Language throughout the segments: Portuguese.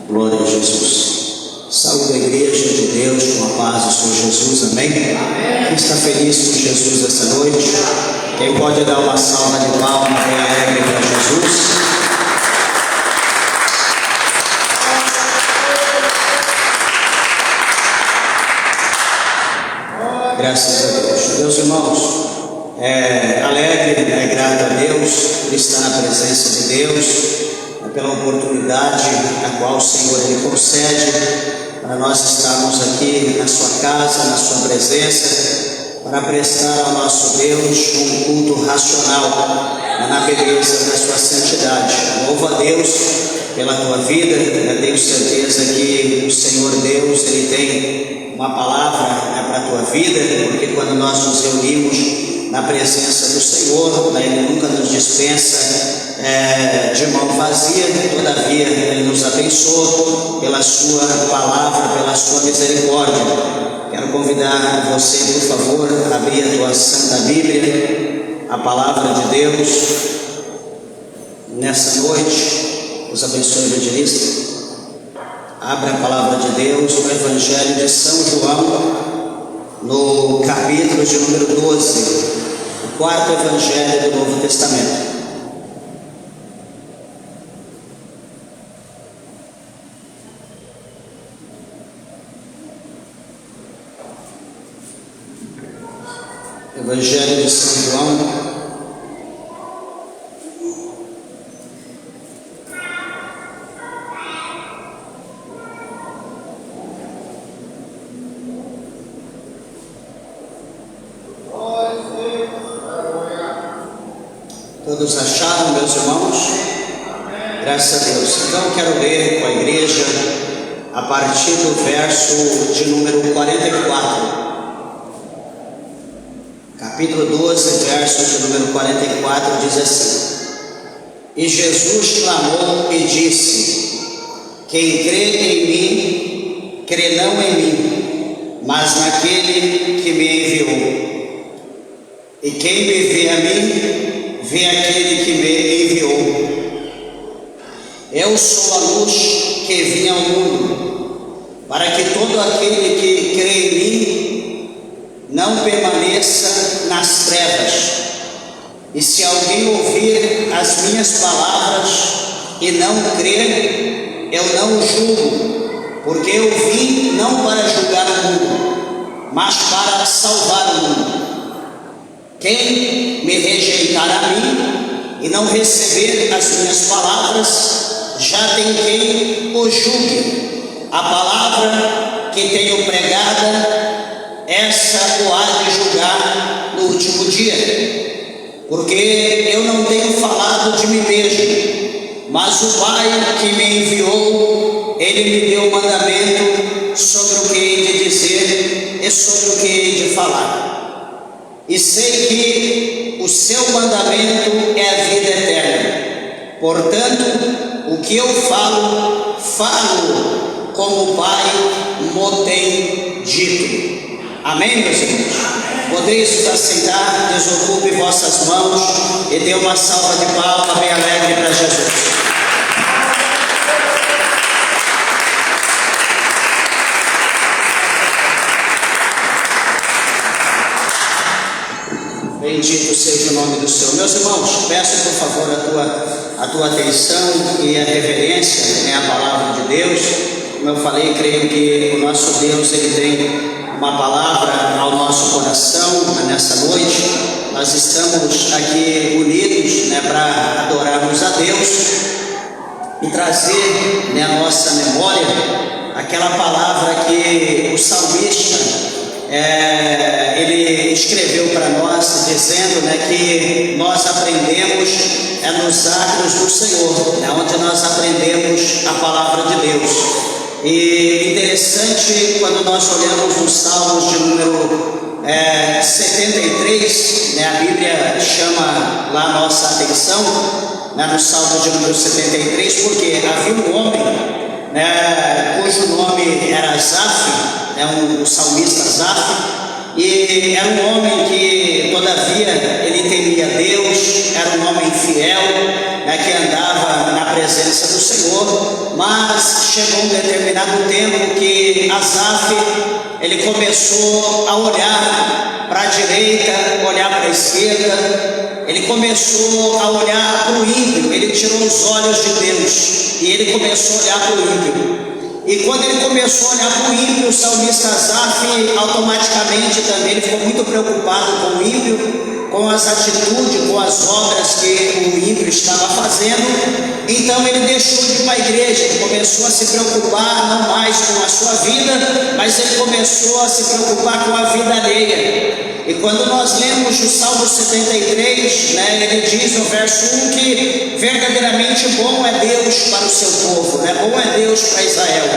Glória a Jesus. Saúde a igreja de Deus com a paz do Senhor Jesus, amém? Quem está feliz com Jesus essa noite? Quem pode dar uma salva de palmas bem alegre para Jesus? Graças a Deus. Meus irmãos, alegre, grato a Deus por estar na presença de Deus, pela oportunidade a qual o Senhor Ele concede para nós estarmos aqui na sua casa, na sua presença, para prestar ao nosso Deus um culto racional, na beleza da sua santidade. Louvo a Deus pela tua vida. Eu tenho certeza que o Senhor Deus Ele tem uma palavra para a tua vida, porque quando nós nos reunimos na presença do Senhor, Ele nunca nos dispensa de mão vazia. Todavia Ele nos abençoa pela sua palavra, pela sua misericórdia. Quero convidar você, por favor, a abrir a tua Santa Bíblia, a palavra de Deus, nessa noite. Os abençoe, evangelista. Abra a palavra de Deus no Evangelho de São João, no capítulo de número 12, o quarto Evangelho do Novo Testamento. Evangelho de São João, todos acharam, meus irmãos? Graças a Deus. Então quero ler com a igreja a partir do verso de número 44. Capítulo 12, verso de número 44, diz assim: E Jesus clamou e disse: Quem crê em mim, crê não em mim, mas naquele que me enviou. E quem me vê a mim, vê aquele que me enviou. Eu sou a luz que vim ao mundo, para que todo aquele que crê em mim não permaneça nas trevas. E se alguém ouvir as minhas palavras e não crer, eu não o julgo, porque eu vim não para julgar o mundo, mas para salvar o mundo. Quem me rejeitar a mim e não receber as minhas palavras, já tem quem o julgue. A palavra que tenho pregada, essa o há de julgar no último dia. Porque eu não tenho falado de mim mesmo, mas o Pai que me enviou, Ele me deu o mandamento sobre o que hei de dizer e sobre o que hei de falar. E sei que o seu mandamento é a vida eterna. Portanto, o que eu falo, falo como o Pai me tem dito. Amém, meus irmãos? Podeis vos assentar, desocupe vossas mãos e dê uma salva de palmas bem alegre para Jesus. Bendito seja o nome do Senhor. Meus irmãos, peço por favor a tua atenção e a reverência à palavra de Deus. Como eu falei, creio que o nosso Deus Ele tem uma palavra ao nosso coração nessa noite. Nós estamos aqui unidos para adorarmos a Deus e trazer à nossa memória aquela palavra que o salmista ele escreveu para nós, dizendo que nós aprendemos nos atos do Senhor, onde nós aprendemos a palavra de Deus. E interessante, quando nós olhamos nos Salmos de número 73, a Bíblia chama lá a nossa atenção, no Salmo de número 73, porque havia um homem cujo nome era Asaf, o salmista Asaf, e era um homem que, todavia, ele temia Deus, era um homem fiel, que andava na presença do Senhor, mas chegou um determinado tempo que Asaf, ele começou a olhar para a direita, olhar para a esquerda, ele começou a olhar para o ímpio, ele tirou os olhos de Deus e ele começou a olhar para o ímpio. E quando ele começou a olhar para o ímpio, o salmista Asaf, automaticamente também ele ficou muito preocupado com o ímpio, com as atitudes, com as obras que o ímpio estava fazendo. Então ele deixou de ir para a igreja, ele começou a se preocupar não mais com a sua vida, mas ele começou a se preocupar com a vida alheia. E quando nós lemos o Salmo 73, ele diz no verso 1 que verdadeiramente bom é Deus para o seu povo, bom é Deus para Israel.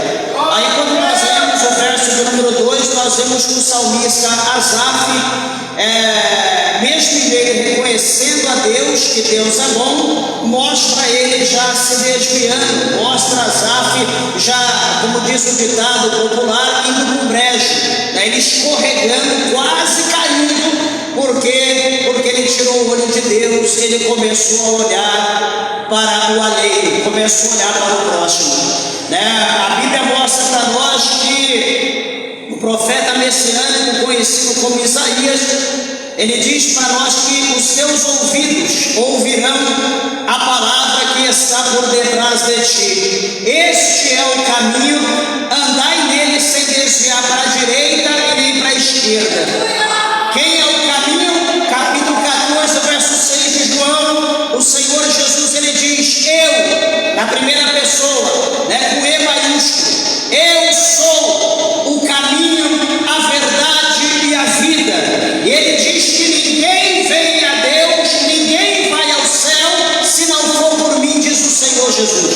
Aí quando nós lemos o verso do número 2, nós vemos que o salmista Asaf, mesmo ele reconhecendo a Deus, que Deus é bom, mostra ele já se desviando, mostra Asaf já, como diz o ditado popular, indo para o brejo, ele escorregando, quase caindo, porque ele tirou o olho de Deus, ele começou a olhar para o alheio, começou a olhar para o próximo. A Bíblia mostra para nós que o profeta messiânico, conhecido como Isaías, ele diz para nós que os teus ouvidos ouvirão a palavra que está por detrás de ti. Este é o caminho, andai nele sem desviar para a direita e nem para a esquerda. Quem é o caminho? Capítulo 14, verso 6 de João, o Senhor Jesus, ele diz: eu, na primeira pessoa, com E maiúsculo, eu sou o caminho, a verdade e a vida. E ele diz que ninguém vem a Deus, ninguém vai ao céu, se não for por mim, diz o Senhor Jesus.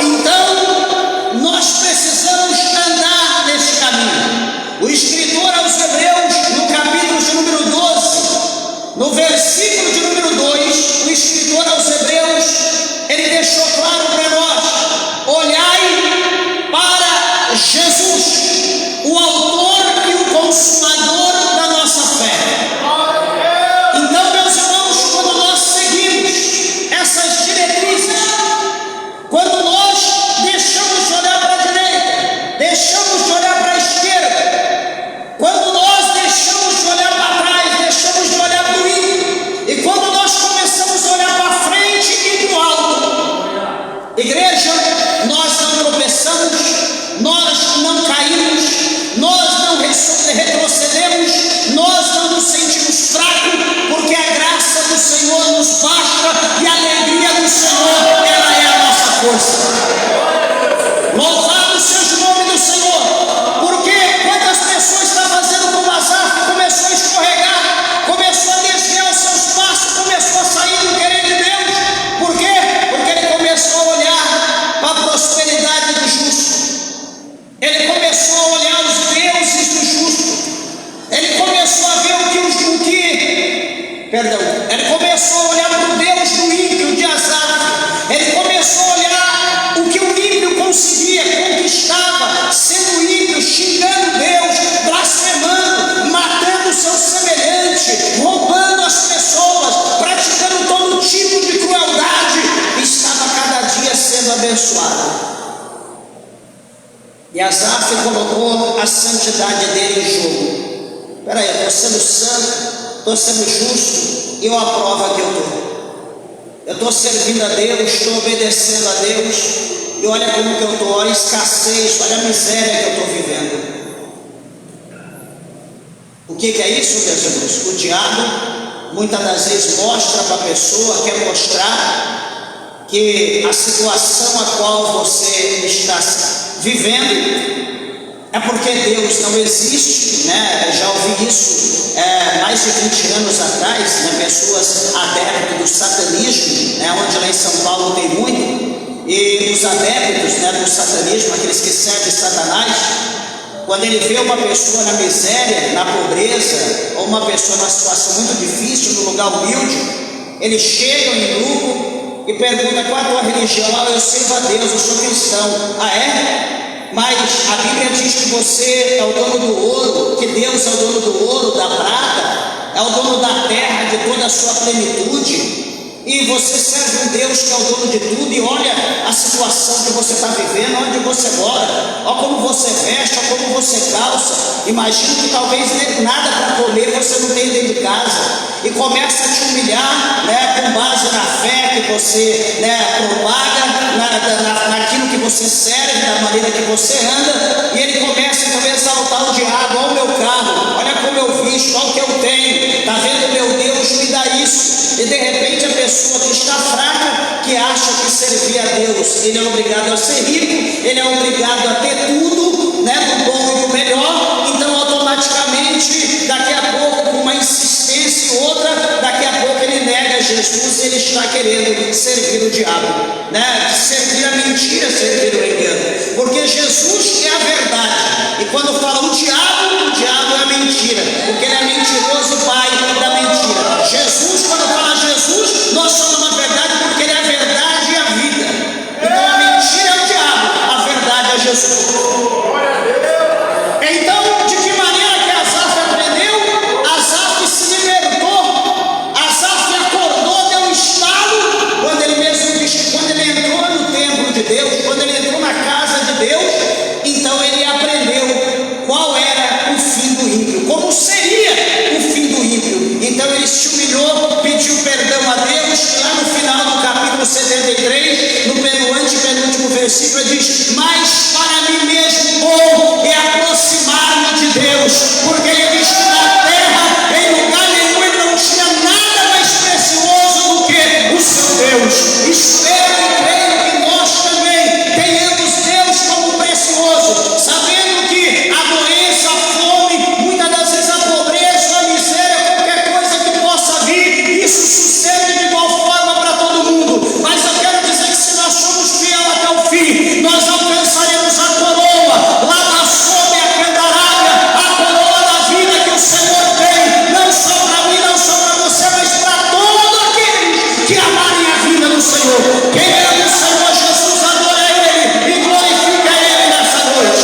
Então, nós precisamos andar nesse caminho. O escritor aos Hebreus, no capítulo de número 12, no versículo de número 2, o escritor aos Hebreus, ele deixou claro para nós: olhai para Jesus, o autor e o consumador da nossa fé. Então, meus irmãos, quando nós seguimos essas diretrizes, quando nós deixamos de olhar para a direita, deixamos de olhar para a esquerda, quando nós deixamos de olhar para trás, deixamos de olhar para o ímpio, e quando nós começamos a olhar para frente e para o alto, igreja, nós não tropeçamos, nós não caímos, nós não retrocedemos, nós não nos sentimos fracos, porque a graça do Senhor nos basta e a alegria do Senhor, ela é a nossa força. Louvado seja o nome do Senhor, porque quantas pessoas estão fazendo como Asaf, começou a escorregar, começou a desviar os seus passos, começou a sair do querer de Deus. Por quê? Porque ele começou a olhar para a prosperidade do justo, ele começou a olhar os deuses do justo, ele começou a ver ele começou a olhar para o Deus do ímpio de Asaf, ele começou a olhar o que o ímpio conseguia, conquistava, sendo ímpio, xingando Deus, blasfemando, matando o seu semelhante, roubando as pessoas, praticando todo tipo de crueldade, estava cada dia sendo abençoado. E Asaf colocou a santidade dele em jogo. Espera aí, eu estou sendo santo, estou sendo justo, e eu aprovo que eu estou servindo a Deus, estou obedecendo a Deus, e olha como que eu estou, olha a escassez, olha a miséria que eu estou vivendo. O que é isso, meus irmãos? O diabo muitas das vezes mostra para a pessoa, quer mostrar que a situação a qual você está vivendo é porque Deus não existe, Já ouvi isso mais de 20 anos atrás, pessoas adeptas do satanismo, onde lá em São Paulo tem muito, e os adeptos do satanismo, aqueles que servem Satanás, quando ele vê uma pessoa na miséria, na pobreza, ou uma pessoa numa situação muito difícil, num lugar humilde, eles chegam em grupo e perguntam: qual é a tua religião? Eu sirvo a Deus, eu sou cristão. Ah, é? Mas a Bíblia diz que você é o dono do ouro, que Deus é o dono do ouro, da prata, é o dono da terra, de toda a sua plenitude. e você serve um Deus que é o dono de tudo, e olha a situação que você está vivendo, onde você mora, olha como você veste, olha como você calça. Imagina que talvez nada para comer você não tem dentro de casa, e começa a te humilhar, com base na fé que você propaga, naquilo que você serve, da maneira que você anda, e ele começa então a exaltar o diabo. Olha o meu carro, olha como eu visto, olha o que eu tenho, está vendo, meu Deus me dá isso. E de repente a pessoa que está fraca, que acha que servir a Deus, ele é obrigado a ser rico, ele é obrigado a ter tudo, do bom e do melhor, então automaticamente, daqui a pouco, com uma insistência e outra, daqui a pouco ele nega Jesus, ele está querendo servir o diabo, servir a mentira, servir o engano, porque Jesus é a verdade, e quando fala o diabo é a mentira, porque ele é mentiroso, pai da mentira. Jesus, quando fala Jesus, nós somos a verdade, porque ele é a verdade e a vida. Então a mentira é o diabo, a verdade é Jesus. Então, de que maneira que Asaf aprendeu? Asaf se libertou, Asaf acordou, deu um estalo, quando ele entrou no templo de Deus, quando ele entrou na casa de Deus, então ele aprendeu qual era o fim do ímpio, como seria o fim do ímpio. Então ele se humilhou, pediu perdão a Deus, e lá no final do capítulo 73, no penúltimo versículo, ele diz: mas para mim mesmo bom é aproximar-me de Deus, porque ele diz que na terra, em lugar nenhum, ele não tinha nada mais precioso do que o seu Deus. Espero e creio que nós também tenhamos Deus como precioso, sabendo que a doença, a fome, muitas das vezes a pobreza, a miséria, qualquer coisa que possa vir, isso sucede de igual forma para todo mundo, mas eu quero dizer que se nós somos fiéis até o fim, nós alcançaremos a coroa lá da sombra a candarária, a coroa da vida que o Senhor tem, não só para mim, não só para você, mas para todos aqueles que amarem a vida do Senhor. Quem ama o Senhor Jesus, adora Ele e glorifica Ele nessa noite.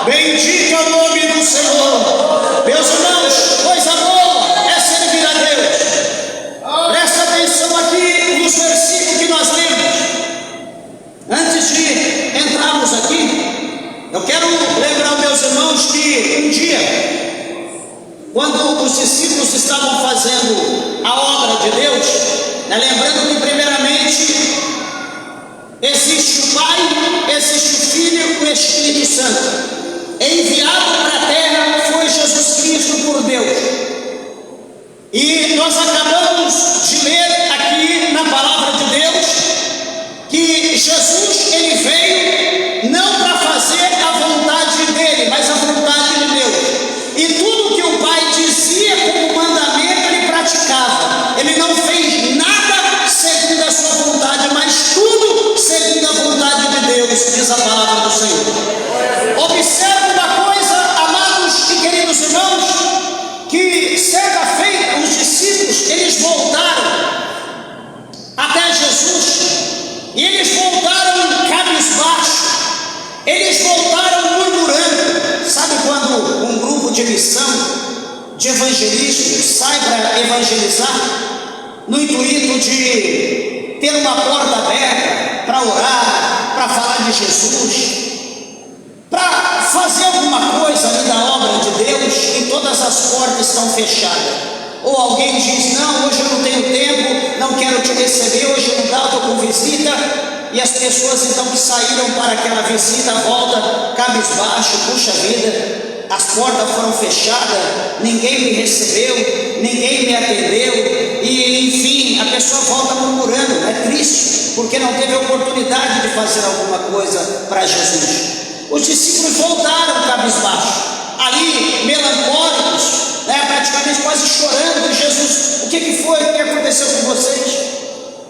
Bendito é o nome do Senhor. Meus irmãos, coisa boa é servir a Deus. Presta atenção aqui nos versículos que nós lemos. Antes de entrarmos aqui, eu quero lembrar aos meus irmãos que um dia, quando os discípulos estavam fazendo a obra de Deus, lembrando que primeiramente existe o Pai, existe o Filho e o Espírito Santo. Enviado para a terra foi Jesus Cristo por Deus. E nós acabamos de ler aqui na palavra de Deus que Jesus, ele veio não para fazer a vontade dele, mas a vontade de Deus. E tudo que o Pai dizia como mandamento ele praticava. Ele não fez nada segundo a sua vontade, mas tudo segundo a vontade de Deus, diz a palavra do Senhor. Observe uma coisa, amados e queridos irmãos, que certa feita os discípulos, eles voltaram até Jesus, e eles voltaram cabisbaixo, eles voltaram murmurando. Sabe quando um grupo de missão, de evangelismo, sai para evangelizar, no intuito de ter uma porta aberta para orar, para falar de Jesus, para fazer alguma coisa ali da obra de Deus, e todas as portas estão fechadas? Ou alguém diz: não, hoje eu não tenho tempo, não quero te receber, hoje não dá, estou com visita. E as pessoas então que saíram para aquela visita voltam cabisbaixo: puxa vida, as portas foram fechadas, ninguém me recebeu, ninguém me atendeu, e enfim, a pessoa volta murmurando. É triste, porque não teve oportunidade de fazer alguma coisa para Jesus. Os discípulos voltaram cabisbaixo, ali melancólicos, praticamente quase chorando. Jesus: o que foi? O que aconteceu com vocês?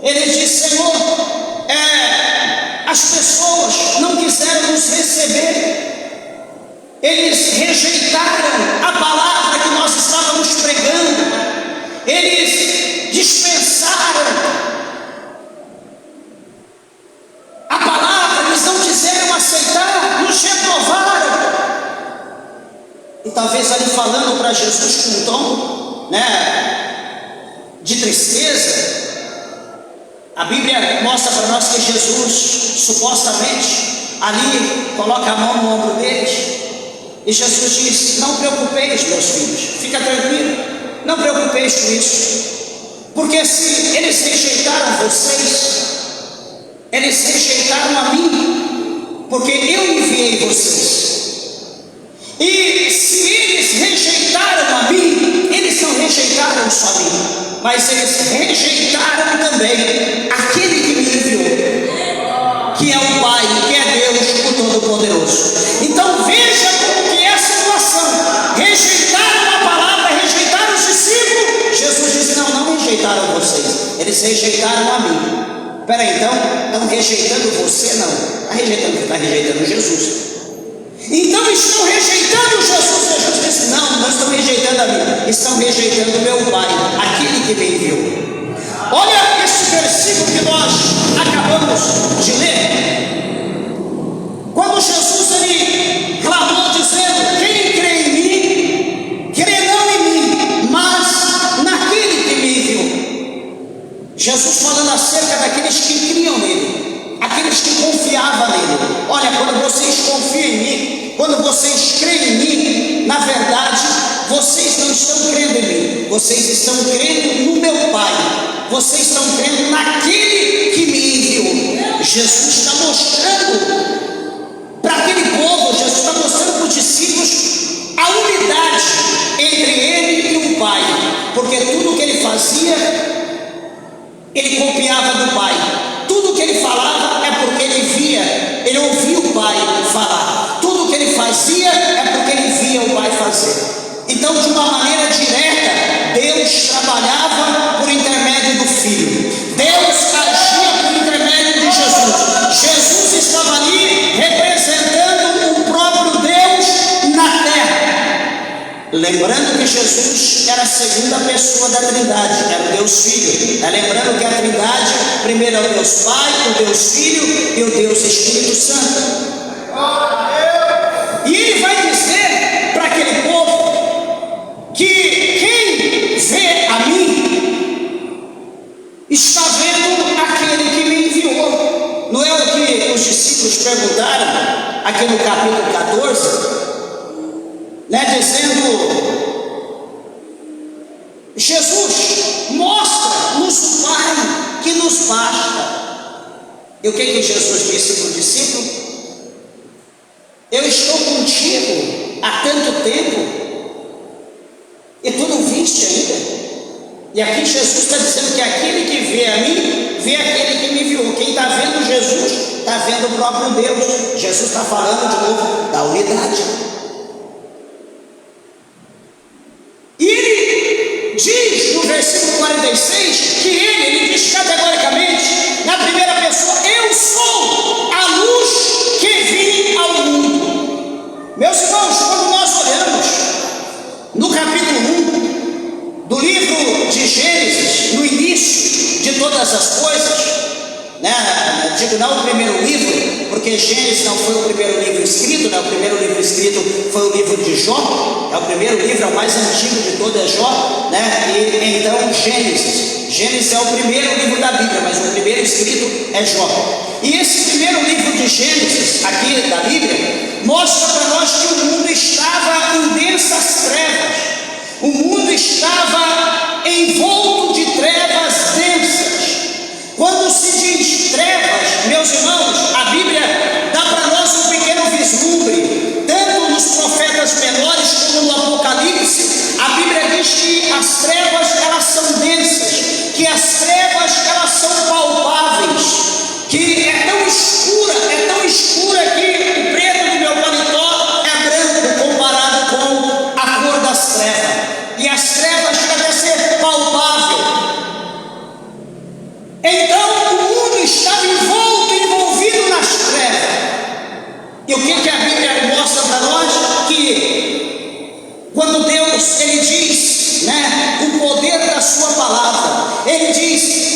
Ele disse: Senhor, as pessoas não quiseram nos receber, eles rejeitaram a palavra que nós estávamos pregando, eles dispensaram a palavra, eles não quiseram aceitar, nos reprovaram. num tom, de tristeza. A Bíblia mostra para nós que Jesus, supostamente, ali coloca a mão no ombro deles, e Jesus diz: não preocupeis, meus filhos, fica tranquilo, não preocupeis com isso, porque se eles rejeitaram vocês, eles rejeitaram a mim, porque eu enviei vocês. E se eles rejeitaram a mim, eles não rejeitaram só a mim, mas eles rejeitaram também aquele que me enviou, que é o Pai, que é Deus, o Todo-Poderoso. Então veja como que é a situação: rejeitaram a palavra, rejeitaram os discípulos. Jesus disse: não rejeitaram vocês, eles rejeitaram a mim. Peraí, então, estão rejeitando você? Não, está rejeitando Jesus. Então estão rejeitando Jesus. Jesus disse: não estão rejeitando a mim, estão rejeitando o meu Pai, aquele que me enviou. Olha esse versículo que nós acabamos de ler. Quando Jesus ele clamou dizendo: quem crê em mim, crê não em mim, mas naquele que me enviou. Jesus falando acerca daqueles que criam nele, aqueles que confiavam nele. Olha, quando vocês confiam em mim, quando vocês creem em mim, na verdade, vocês não estão crendo em mim, vocês estão crendo no meu Pai, vocês estão crendo naquele que me enviou. Jesus está mostrando para aquele povo, Jesus está mostrando para os discípulos a unidade entre ele e o Pai, porque tudo que ele fazia, ele copiava do Pai. Tudo que ele falava é porque ele via, ele ouvia o Pai falar. Tudo que ele fazia é porque ele via o Pai fazer. Então, de uma maneira direta, Deus trabalhava por intermédio do Filho. Deus agia por intermédio de Jesus. Jesus estava ali representando o próprio Deus na terra. Lembrando que Jesus era a segunda pessoa da Trindade, era o Deus Filho. Lembrando que a Trindade, primeiro é o Deus Pai, o Deus Filho e o Deus Espírito Santo. E ele vai dizer para aquele povo que quem vê a mim está vendo aquele que me enviou. Não é o que os discípulos perguntaram aqui no capítulo 14? Dizendo: Jesus, mostra-nos o Pai, que nos basta. E o que Jesus disse para o discípulo? Eu estou contigo há tanto tempo e tu não viste ainda. E aqui Jesus está dizendo que aquele que vê a mim, vê aquele que me enviou. Quem está vendo Jesus, está vendo o próprio Deus. Jesus está falando de novo da unidade. E ele diz no versículo 46 que ele diz categoricamente, na primeira pessoa: eu sou a luz que vim ao mundo. Meus irmãos, quando nós olhamos no capítulo 1 do livro de Gênesis, no início de todas as coisas, digo não o primeiro livro, porque Gênesis não foi o primeiro livro escrito, o primeiro livro escrito foi o livro de Jó, é o primeiro livro, é o mais antigo de todo, é Jó, e então Gênesis é o primeiro livro da Bíblia, mas o primeiro escrito é Jó. E esse primeiro livro de Gênesis, aqui da Bíblia, mostra para nós que o mundo estava em densas trevas, o mundo estava envolto de trevas densas. Quando se diz trevas, meus irmãos, a Bíblia dá para nós um pequeno vislumbre, tanto nos profetas menores como no Apocalipse. A Bíblia diz que as trevas, elas são densas, que as trevas, elas são palpáveis, que é tão escura que o preto do meu paletó é branco comparado com a cor das trevas, e as trevas chegam até a ser palpável. Então o mundo estava envolvido nas trevas. E o que a Bíblia mostra para nós? Que quando Deus ele diz, o poder da sua palavra, ele diz: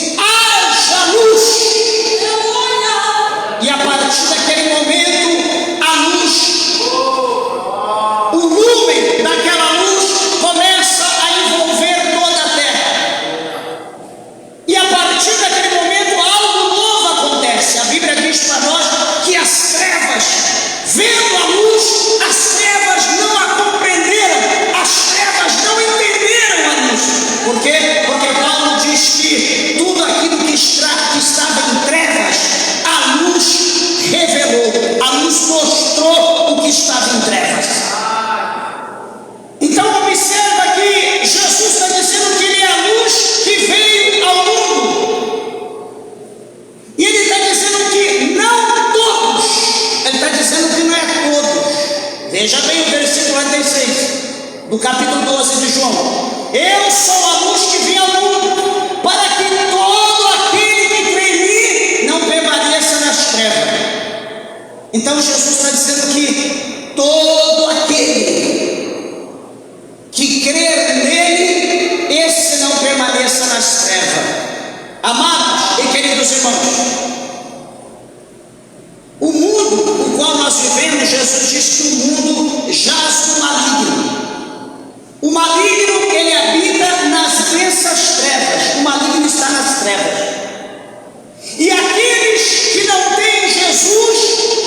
Então Jesus está dizendo que todo aquele que crer nele, esse não permaneça nas trevas. Amados e queridos irmãos, o mundo no qual nós vivemos, Jesus diz que o mundo jaz no maligno. O maligno, ele habita nas densas trevas. O maligno está nas trevas. E aqueles que não têm Jesus,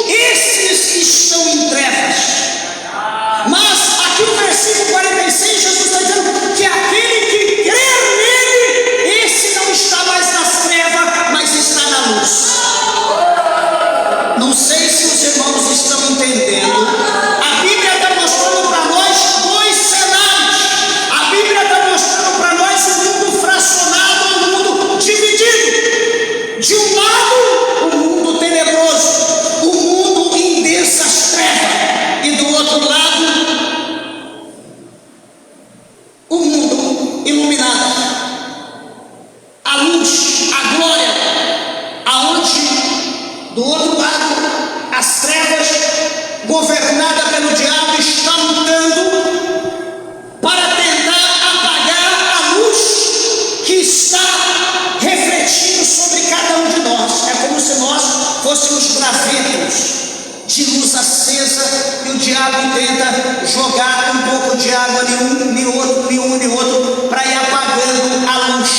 esses estão em trevas. Mas aqui no versículo 46, Jesus está dizendo que aquele que crer nele, esse não está mais nas trevas, mas está na luz. Não sei se os irmãos estão entendendo. A Bíblia está mostrando para nós dois cenários. A Bíblia está mostrando para nós um mundo fracionado, um mundo dividido. De um lado, o mundo tenebroso, o mundo em densas trevas, e do outro lado, o mundo iluminado, a luz, a glória, aonde do outro lado as trevas, governadas pelo diabo, estão lutando para tentar apagar a luz que está refletindo sobre cada um de nós. É como se nós fôssemos gravetos de luz acesa, e o diabo tenta jogar um pouco de água em outro, para ir apagando a luz,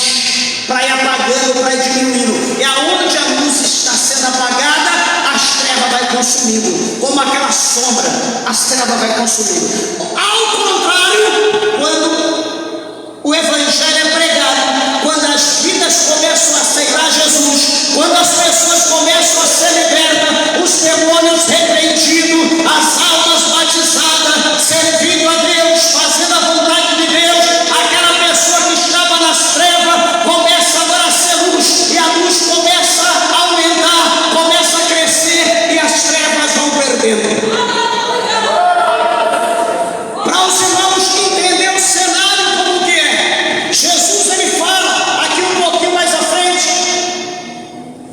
para ir apagando, para ir diminuindo. E aonde a luz está sendo apagada, as trevas vai consumindo, como aquela sombra, as trevas vai consumindo. Ao contrário, quando o evangelho é pregado, quando as vidas começam a aceitar Jesus, quando as pessoas começam a ser libertas, os demônios repreendidos, as almas batizadas, servindo a Deus, fazendo a vontade de Deus, aquela pessoa que estava nas trevas começa agora a ser luz, e a luz começa a aumentar, começa a crescer, e as trevas vão perdendo. Para os irmãos entender o cenário como que é, Jesus ele fala aqui um pouquinho mais à frente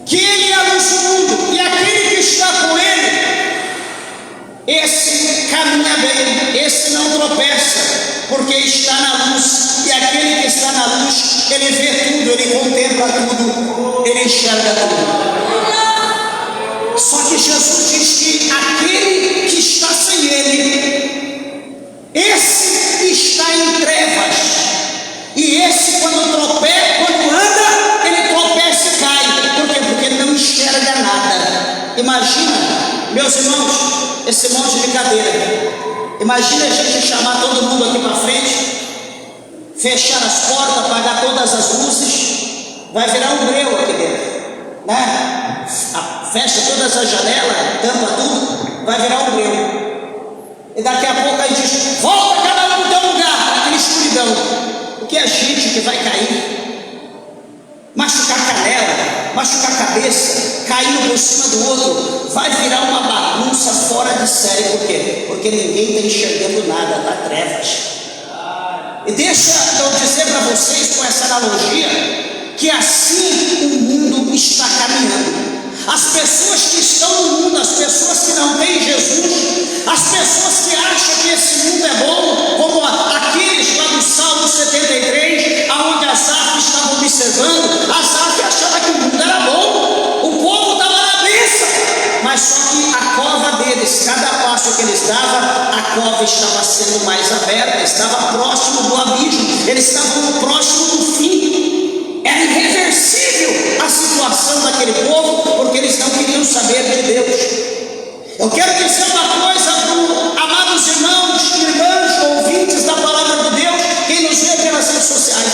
que ele é a luz do mundo, e aquele que está com ele, esse caminha bem, esse não tropeça, porque está na luz. E aquele que está na luz, ele vê tudo, ele contempla tudo, ele enxerga tudo. Só que Jesus diz que aquele que está sem ele, esse está em trevas. E esse quando anda, ele tropeça e cai. Por quê? Porque ele não enxerga nada. Imagina, meus irmãos, esse monte de cadeira. Imagina a gente chamar todo mundo aqui para frente, fechar as portas, apagar todas as luzes, vai virar um breu aqui dentro, né? Fecha todas as janelas, tampa tudo, vai virar um breu. E daqui a pouco aí diz: volta cada um no teu lugar, naquela escuridão. Porque a gente que vai cair, machucar a canela, machucar a cabeça, caindo por cima do outro, vai virar uma bagunça fora de série. Por quê? Porque ninguém está enxergando nada, está trevas. E deixa eu dizer para vocês com essa analogia, que assim o mundo está caminhando. As pessoas que estão no mundo, as pessoas que não têm Jesus, as pessoas que acham que esse mundo é bom, como aqueles lá do Salmo 73, aonde Asaf estava observando, Asaf achava que o mundo era bom, o povo estava na bênção, mas só que a cova deles, cada passo que eles davam, a cova estava sendo mais aberta, estava próximo do abismo, eles estavam próximo do fim. Era irreversível a situação daquele povo, porque eles não queriam saber de Deus. Eu quero dizer uma coisa para amados irmãos, irmãs, ouvintes da palavra de Deus, quem nos vê pelas redes sociais.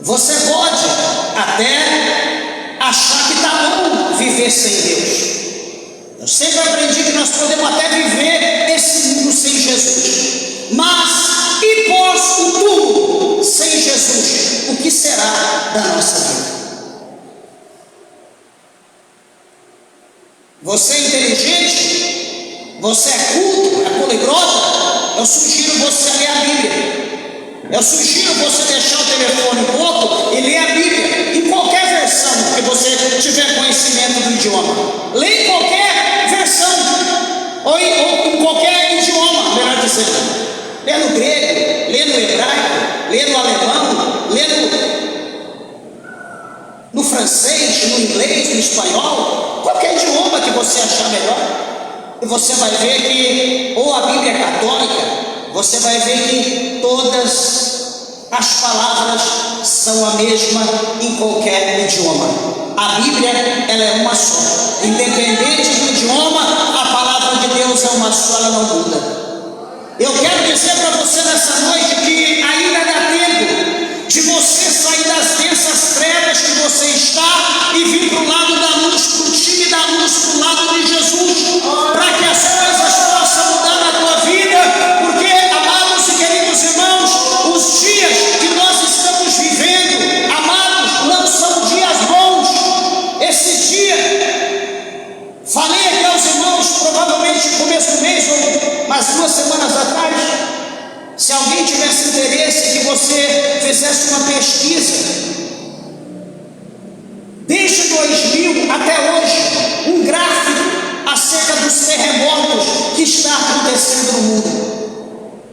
Você pode até achar que está bom viver sem Deus. Eu sempre aprendi que nós podemos até viver esse mundo sem Jesus, mas e pós o túmulo sem Jesus, o que será da nossa vida? Você é inteligente? Você é culto? É poliglota? Eu sugiro você ler a Bíblia. Eu sugiro você deixar o telefone um pouco e ler a Bíblia, em qualquer versão que você tiver conhecimento do lê no grego, lê no hebraico, lê no alemão, lê no francês, no inglês, no espanhol, qualquer idioma que você achar melhor, e você vai ver que, ou a Bíblia católica, você vai ver que todas as palavras são a mesma em qualquer idioma. A Bíblia, ela é uma só. Independente do idioma, a palavra de Deus é uma só, ela não muda. Eu quero dizer para você nessa noite que ainda dá tempo de você sair das densas trevas que você está e vir para o lado da luz, para o time da luz, para o lado de Jesus, para que as coisas possam mudar na tua vida, porque, amados e queridos irmãos, os dias que nós estamos vivendo, amados, não são dias bons. Esse dia, falei aqui aos irmãos, provavelmente no começo do mês, ou umas 2 semanas atrás, se alguém tivesse interesse que você fizesse uma pesquisa, desde 2000 até hoje, um gráfico acerca dos terremotos que está acontecendo no mundo.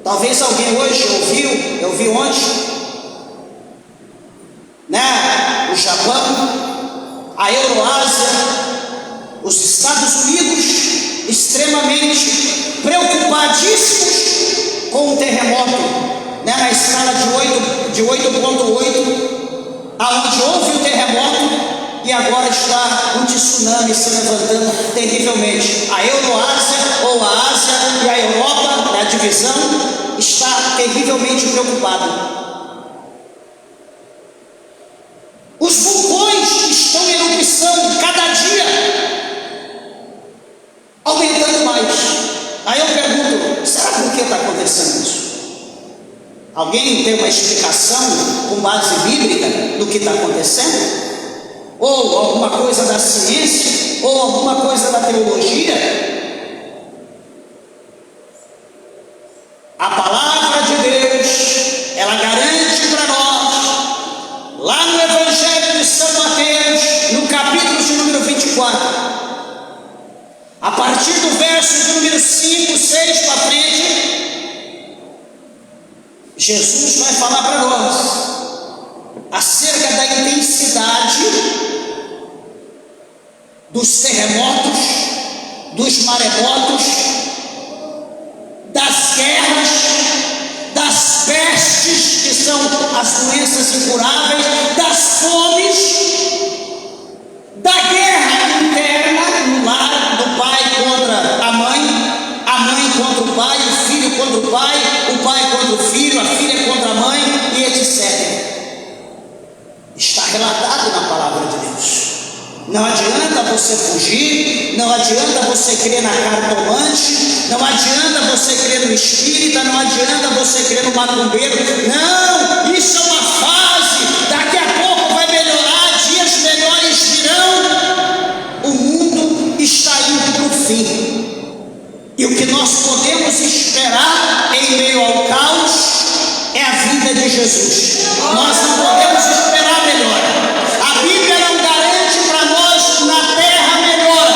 Talvez alguém hoje ouviu, eu vi ontem, né? O Japão, a Euroásia, os Estados Unidos, extremamente preocupadíssimos com um terremoto, né? Na escala de 8,8, aonde houve o terremoto e agora está um tsunami se levantando terrivelmente. A Euroásia, ou a Ásia e a Europa, a divisão, está terrivelmente preocupada. Os vulcões estão em erupção cada dia, aumentando mais. Aí eu pergunto, será por que está acontecendo isso? Alguém tem uma explicação com base bíblica do que está acontecendo? Ou alguma coisa da ciência? Ou alguma coisa da teologia? A palavra de Deus, ela garante para nós, lá no Evangelho de São Mateus, no capítulo de número 24, a partir do verso de número 5, 6 para frente, Jesus vai falar para nós acerca da intensidade dos terremotos, dos maremotos, das guerras, das pestes, que são as doenças incuráveis, das fomes, da guerra interna no lar, do pai contra a mãe contra o pai, o filho contra o pai contra o filho, a filha contra a mãe, e etc. Está relatado na palavra de Deus. Não adianta você fugir, não adianta você crer na cartomante, não adianta você crer no espírita, não adianta você crer no macumbeiro. Não, isso é uma fase, daqui a pouco vai melhorar, dias melhores virão. O mundo está indo para o fim, e o que nós podemos esperar em meio ao caos é a vinda de Jesus. Nós não podemos esperar melhor. A Bíblia não garante para nós na terra melhora.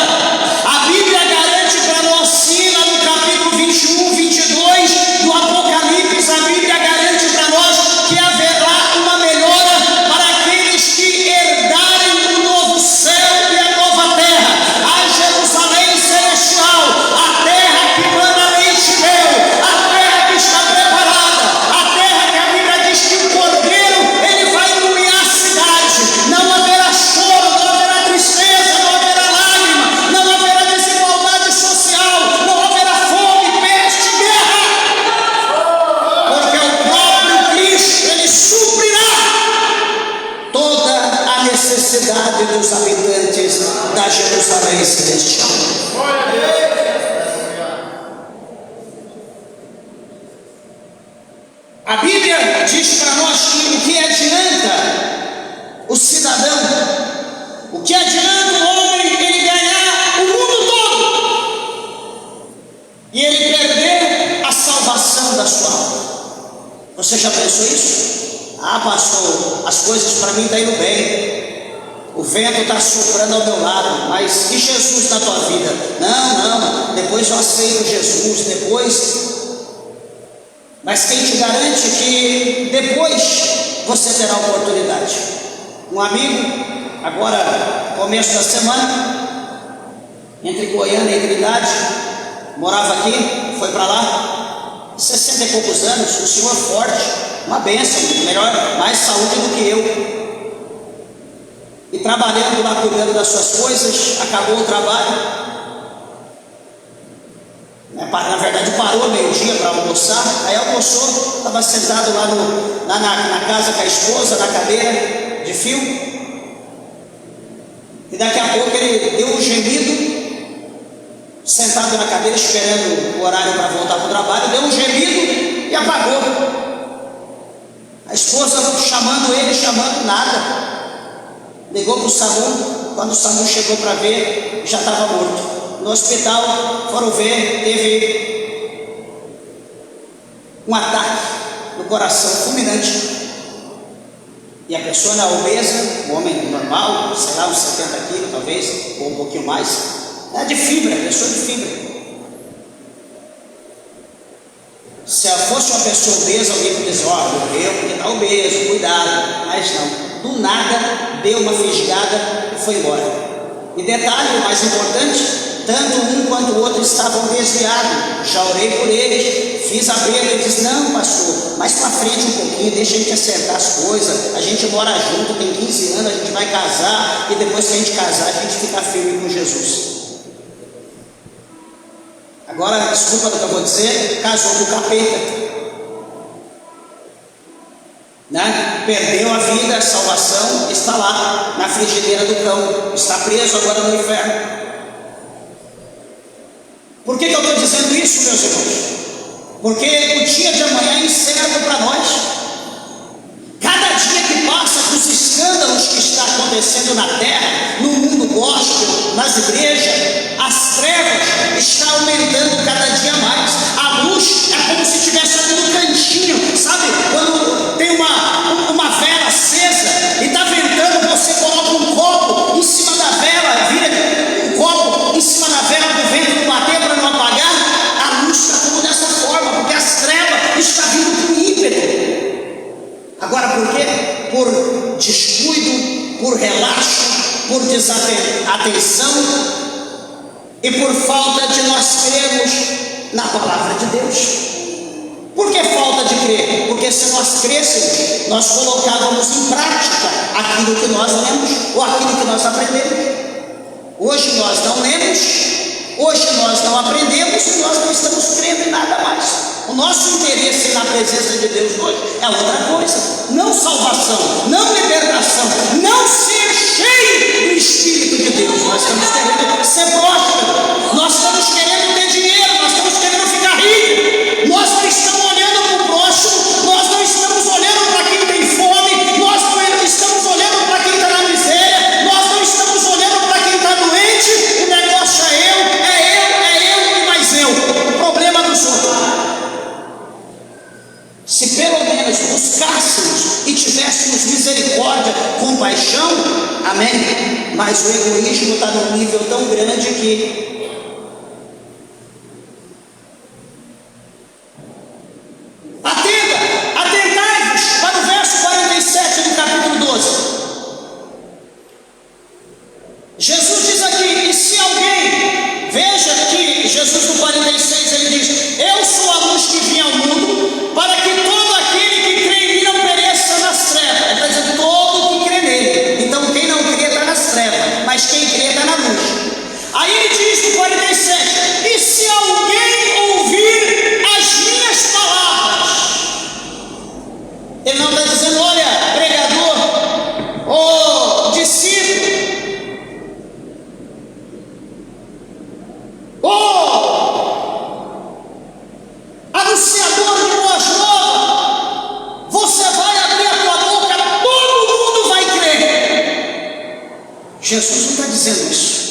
A Bíblia garante para nós sim, lá no capítulo 21, 22 do Apocalipse, a Bíblia garante para nós que haverá uma melhora para aqueles que herdarem o novo céu e a nova terra, a Jerusalém celestial, a terra que manda leite e mel, a terra que está preparada, a terra que a Bíblia diz que o Cordeiro, ele vai iluminar a cidade. Não haverá choro, não haverá tristeza, não haverá lágrima, não haverá desigualdade social, não haverá fome, peste, guerra, porque o próprio Cristo, ele suprirá toda a necessidade dos habitantes da Jerusalém celestial. A Bíblia diz para nós que o que adianta o cidadão, o que adianta o homem ele ganhar o mundo todo e ele perder a salvação da sua alma? Você já pensou isso? Ah, pastor, as coisas para mim estão indo bem, o vento está soprando ao meu lado, mas e Jesus na tua vida? Não, depois eu aceito Jesus, depois. Mas quem te garante que depois você terá oportunidade? Um amigo, agora começo da semana, entre Goiânia e Trindade, morava aqui, foi para lá, 60 e poucos anos, um senhor forte, uma bênção, melhor, mais saúde do que eu. E trabalhando lá, cuidando das suas coisas, acabou o trabalho. Na verdade parou meio-dia para almoçar, aí almoçou, estava sentado lá na casa com a esposa, na cadeira de fio, e daqui a pouco ele deu um gemido, sentado na cadeira esperando o horário para voltar para o trabalho, deu um gemido e apagou. A esposa chamando ele, nada, ligou para o SAMU. Quando o SAMU chegou para ver, já estava morto. No hospital foram ver, teve um ataque no coração fulminante. E a pessoa na obesa, um homem normal, sei lá, uns 70 quilos talvez, ou um pouquinho mais, é de fibra, pessoa de fibra. Se fosse uma pessoa obesa, alguém podia dizer, morreu porque está obeso, cuidado. Mas não, do nada deu uma fisgada e foi embora. E detalhe, o mais importante, tanto um quanto o outro estavam desviados. Já orei por eles, fiz apelo. Ele disse, não pastor, mais para frente um pouquinho, deixa a gente acertar as coisas, a gente mora junto, tem 15 anos, a gente vai casar, e depois que a gente casar, a gente fica firme com Jesus. Agora, desculpa do que eu vou dizer, casou com o capeta, né? Perdeu a vida, a salvação, está lá na frigideira do cão, está preso agora no inferno. Por que eu estou dizendo isso, meus irmãos? Porque o dia de amanhã é incerto para nós. Cada dia que passa com os escândalos que está acontecendo na terra, no mundo gospel, nas igrejas, as trevas estão aumentando cada dia mais. A luz é como se estivesse ali no cantinho, sabe? Quando tem uma vela acesa e está ventando, você coloca um copo em cima da vela, vira um copo em cima da vela para o vento não bater, para não apagar. A luz está como dessa forma, porque as trevas estão vindo com ímpeto. Agora por quê? Por descuido, por relaxo, por desatenção e por falta de nós crermos na palavra de Deus. Por que falta de crer? Porque se nós crêssemos, nós colocávamos em prática aquilo que nós lemos ou aquilo que nós aprendemos. Hoje nós não lemos, hoje nós não aprendemos e nós não estamos crendo em nada mais. O nosso interesse na presença de Deus hoje é outra coisa, não salvação, não libertação, não ser cheio do Espírito de Deus. Nós estamos querendo ser prósperos, nós estamos querendo ter dinheiro, nós estamos querendo ficar ricos, nós não estamos olhando para o próximo, nós não estamos olhando para quem tem fome, nós não estamos olhando para quem está na miséria, nós não estamos olhando para quem está doente. O negócio é eu e mais eu, o problema dos outros. Se pelo menos buscássemos e tivéssemos misericórdia, compaixão, amém? Mas o egoísmo está num nível tão grande que atentai-vos para o verso 47 do capítulo 12. Jesus diz aqui, e se alguém, veja que Jesus no 46 ele diz, eu sou a luz que vim ao mundo, para que todo aquele que crê em mim não pereça nas trevas. Ele está dizendo todo que crê nele. Então quem não crê está nas trevas, mas quem crê está na luz. Aí ele diz no 47, e se alguém ouvir as minhas palavras, ele não está dizendo, olha, pregador, ou discípulo, anunciador de boas novas, você vai abrir a tua boca, todo mundo vai crer. Jesus não está dizendo isso.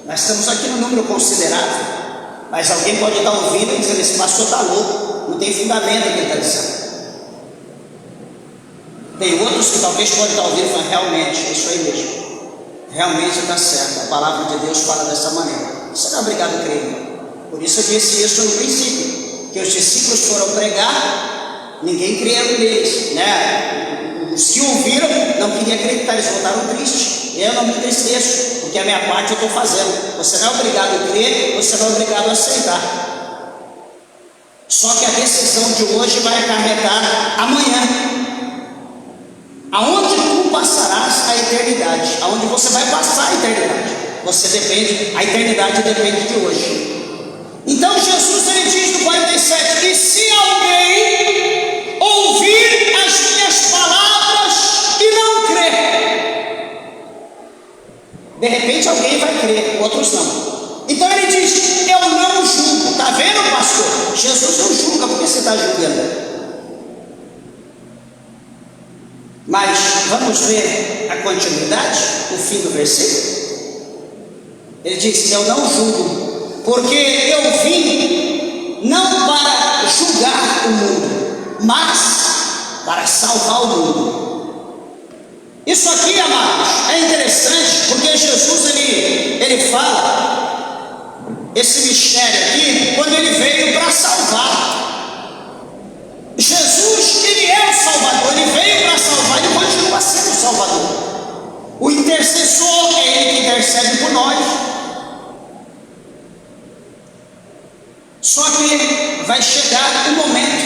Nós estamos aqui num número considerável, mas alguém pode estar ouvindo e dizendo, esse pastor está louco, não tem fundamento o que ele está dizendo. Tem outros que talvez podem estar ouvindo e falando, realmente, é isso aí mesmo, realmente está certo, a palavra de Deus fala dessa maneira. Você não é obrigado a crer. Por isso eu disse isso no princípio. que os discípulos foram pregar, ninguém creu neles, né? Os que ouviram não queriam acreditar, eles voltaram tristes. Eu não me entristeço, porque a minha parte eu estou fazendo. Você não é obrigado a crer, você não é obrigado a aceitar. Só que a decisão de hoje vai acarretar amanhã. Aonde tu passarás a eternidade? Aonde você vai passar a eternidade? A eternidade depende de hoje. Então Jesus, ele diz no 47: e se alguém ouvir as minhas palavras e não crer, de repente alguém vai crer, outros não. Então ele diz: eu não julgo. Está vendo, pastor? Jesus não julga, porque você está julgando. Mas vamos ver a continuidade, o fim do versículo. Ele diz: eu não julgo, porque eu vim não para julgar o mundo, mas para salvar o mundo. Isso aqui, amados, é interessante, porque Jesus ele fala esse mistério aqui quando ele veio para salvar. Jesus, ele é o Salvador, ele veio para salvar, ele continua sendo o Salvador. O intercessor é ele que intercede por nós. Só que vai chegar o momento,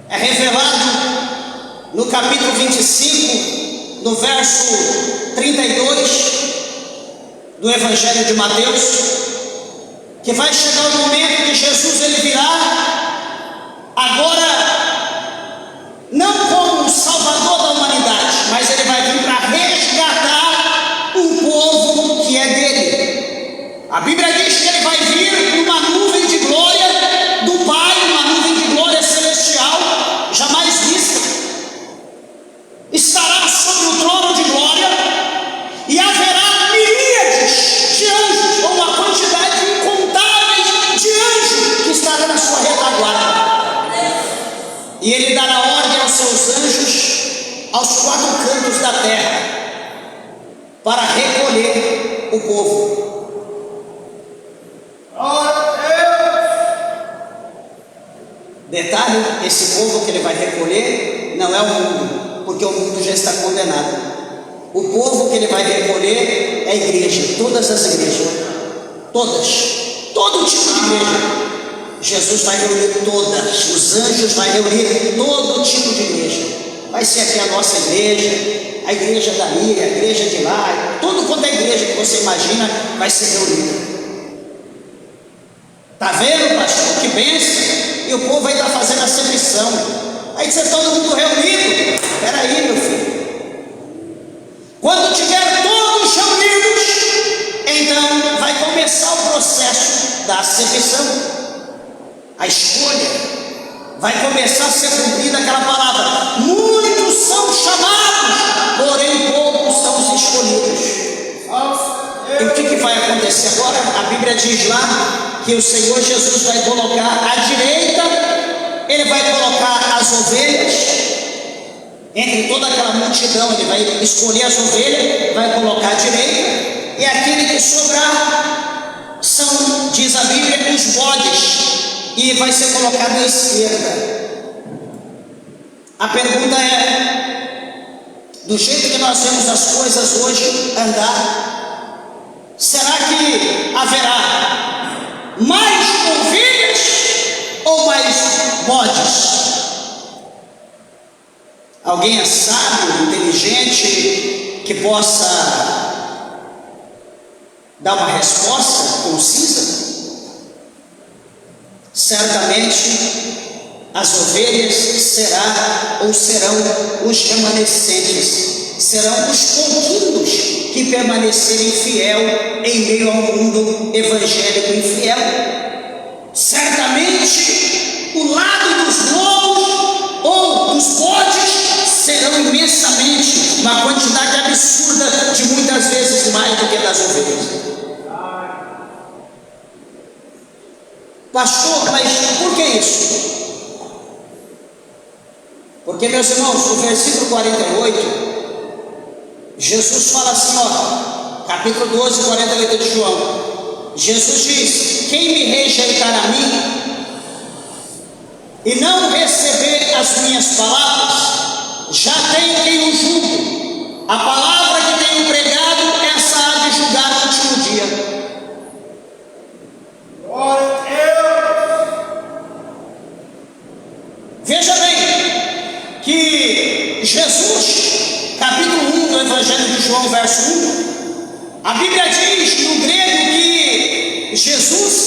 é revelado no capítulo 25, no verso 32 do Evangelho de Mateus, que vai chegar o momento que Jesus ele virá agora não como o Salvador da humanidade, mas ele vai vir para resgatar um povo que é dele. A Bíblia diz que ele vai vir numa nuvem de glória do Pai, uma nuvem de glória celestial, jamais vista. Estará sobre o trono de glória e haverá miríades de anjos, ou uma quantidade incontável de anjos que estará na sua retaguarda. E ele dará ordem aos seus anjos aos quatro cantos da terra para recolher o povo. Detalhe: esse povo que ele vai recolher não é o mundo, porque o mundo já está condenado. O povo que ele vai recolher é a igreja, todas as igrejas, todas, todo tipo de igreja. Jesus vai reunir todas, os anjos vai reunir todo tipo de igreja. Vai ser aqui a nossa igreja, a igreja dali, a igreja de lá, tudo quanto é igreja que você imagina vai ser reunida. Está vendo, pastor? Que bênção! E o povo vai estar fazendo a acepção. Aí ser todo mundo reunido. Espera aí, meu filho. Quando tiver todos reunidos, então vai começar o processo da acepção. A escolha. Vai começar a ser cumprida aquela palavra: muitos são chamados, porém poucos são os escolhidos. E o que vai acontecer agora? A Bíblia diz lá que o Senhor Jesus vai colocar à direita, ele vai colocar as ovelhas, entre toda aquela multidão, ele vai escolher as ovelhas, vai colocar à direita, e aquele que sobrar são, diz a Bíblia, os bodes, e vai ser colocado à esquerda. A pergunta é: do jeito que nós vemos as coisas hoje andar, será que haverá mais ovelhas ou mais bodes? Alguém é sábio, inteligente, que possa dar uma resposta concisa? Certamente as ovelhas serão os remanescentes, serão os pouquinhos que permanecerem fiel em meio ao mundo evangélico infiel. Certamente o lado dos lobos ou dos bodes serão imensamente, uma quantidade absurda de muitas vezes mais do que das ovelhas. Pastor, mas por que isso? Porque, meus irmãos, no versículo 48, Jesus fala assim, ó, capítulo 12, 48 de João. Jesus diz: quem me rejeitar a mim, e não receber as minhas palavras, já tem quem o julgue. A palavra que tenho pregado, essa há de julgar no último dia. Veja bem que Jesus, capítulo 1 do Evangelho de João, verso 1, a Bíblia diz no grego que Jesus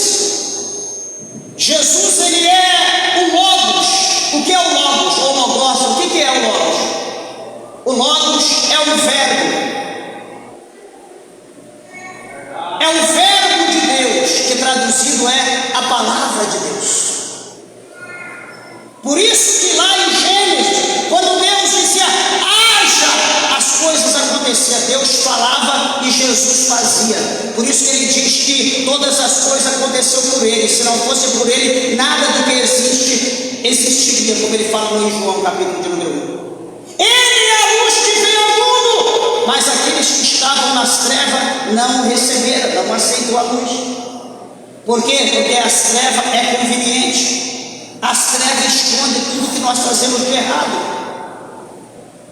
ele é o Logos. O que é o Logos? Ou Logos? O que é o Logos? O Logos é o verbo. É o verbo de Deus, que traduzido é a palavra de Deus. Por isso que lá em Gênesis, quando Deus dizia, haja, as coisas aconteciam. Deus falava e Jesus fazia. Por isso que ele diz que todas as coisas aconteceram por ele. Se não fosse por ele, nada do que existe, existiria, como ele fala no João, capítulo de número 1. Ele é a luz que veio ao mundo, mas aqueles que estavam nas trevas não receberam, não aceitou a luz. Por quê? Porque as trevas é conveniente. As trevas escondem tudo que nós fazemos de errado.